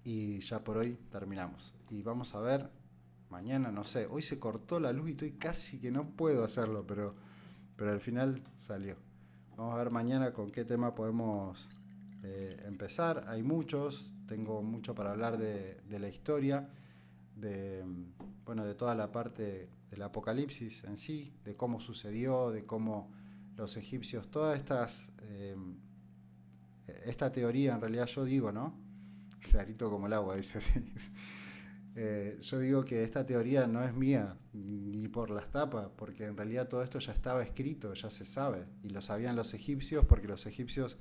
y ya por hoy terminamos. Y vamos a ver. Mañana, no sé, hoy se cortó la luz y estoy casi que no puedo hacerlo, pero al final salió. Vamos a ver mañana con qué tema podemos empezar. Hay muchos, tengo mucho para hablar de la historia, de toda la parte del apocalipsis en sí, de cómo sucedió, de cómo los egipcios, esta teoría en realidad yo digo, ¿no? Clarito como el agua, dice así. Yo digo que esta teoría no es mía ni por las tapas, porque en realidad todo esto ya estaba escrito, ya se sabe, y lo sabían los egipcios, porque los egipcios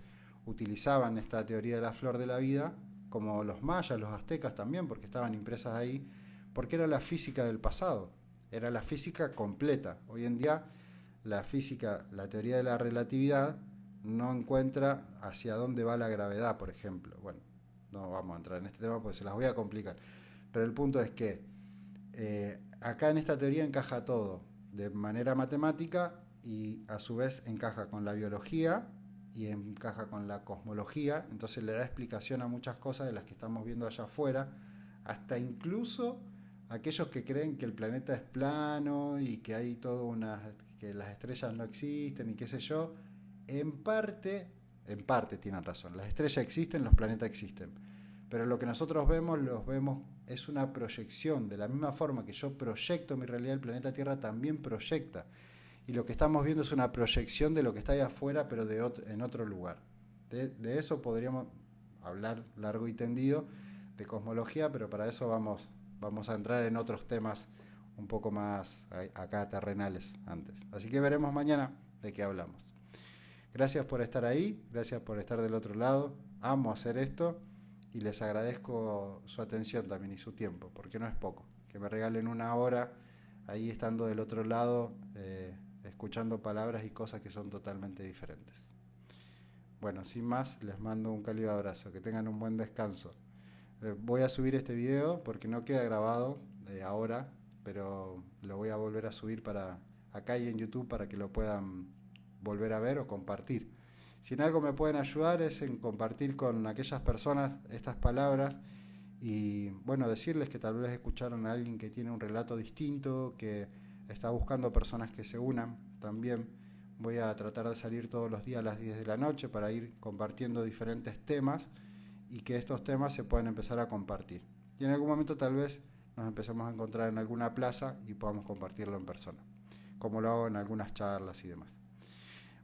utilizaban esta teoría de la flor de la vida, como los mayas, los aztecas también, porque estaban impresas ahí, porque era la física del pasado, era la física completa. Hoy en día la física, la teoría de la relatividad, no encuentra hacia dónde va la gravedad, por ejemplo. Bueno, no vamos a entrar en este tema porque se las voy a complicar. Pero el punto es que acá en esta teoría encaja todo de manera matemática y a su vez encaja con la biología y encaja con la cosmología, entonces le da explicación a muchas cosas de las que estamos viendo allá afuera, hasta incluso aquellos que creen que el planeta es plano y que hay todo una, que las estrellas no existen y qué sé yo, en parte tienen razón. Las estrellas existen, los planetas existen. Pero lo que nosotros vemos, los vemos, es una proyección. De la misma forma que yo proyecto mi realidad, el planeta Tierra también proyecta. Y lo que estamos viendo es una proyección de lo que está ahí afuera, pero en otro lugar. De eso podríamos hablar largo y tendido, de cosmología, pero para eso vamos a entrar en otros temas un poco más acá terrenales antes. Así que veremos mañana de qué hablamos. Gracias por estar ahí, gracias por estar del otro lado. Amo hacer esto y les agradezco su atención también y su tiempo, porque no es poco. Que me regalen una hora ahí estando del otro lado, escuchando palabras y cosas que son totalmente diferentes. Bueno, sin más, les mando un cálido abrazo, que tengan un buen descanso. Voy a subir este video porque no queda grabado ahora, pero lo voy a volver a subir para acá y en YouTube para que lo puedan volver a ver o compartir. Si en algo me pueden ayudar es en compartir con aquellas personas estas palabras y bueno, decirles que tal vez escucharon a alguien que tiene un relato distinto, que está buscando personas que se unan también. Voy a tratar de salir todos los días a las 10 de la noche para ir compartiendo diferentes temas y que estos temas se puedan empezar a compartir. Y en algún momento tal vez nos empecemos a encontrar en alguna plaza y podamos compartirlo en persona, como lo hago en algunas charlas y demás.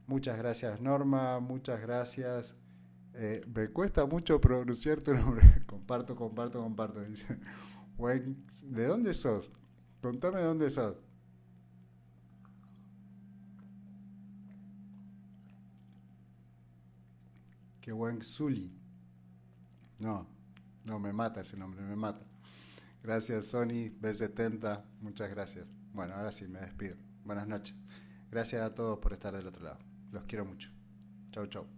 Muchas gracias Norma, muchas gracias. Me cuesta mucho pronunciar tu nombre. Comparto. Dice, ¿de dónde sos? Contame de dónde sos. Que Zuli. No, no, me mata ese nombre, me mata. Gracias Sony, B70, muchas gracias. Bueno, ahora sí, me despido. Buenas noches. Gracias a todos por estar del otro lado. Los quiero mucho. Chau, chau.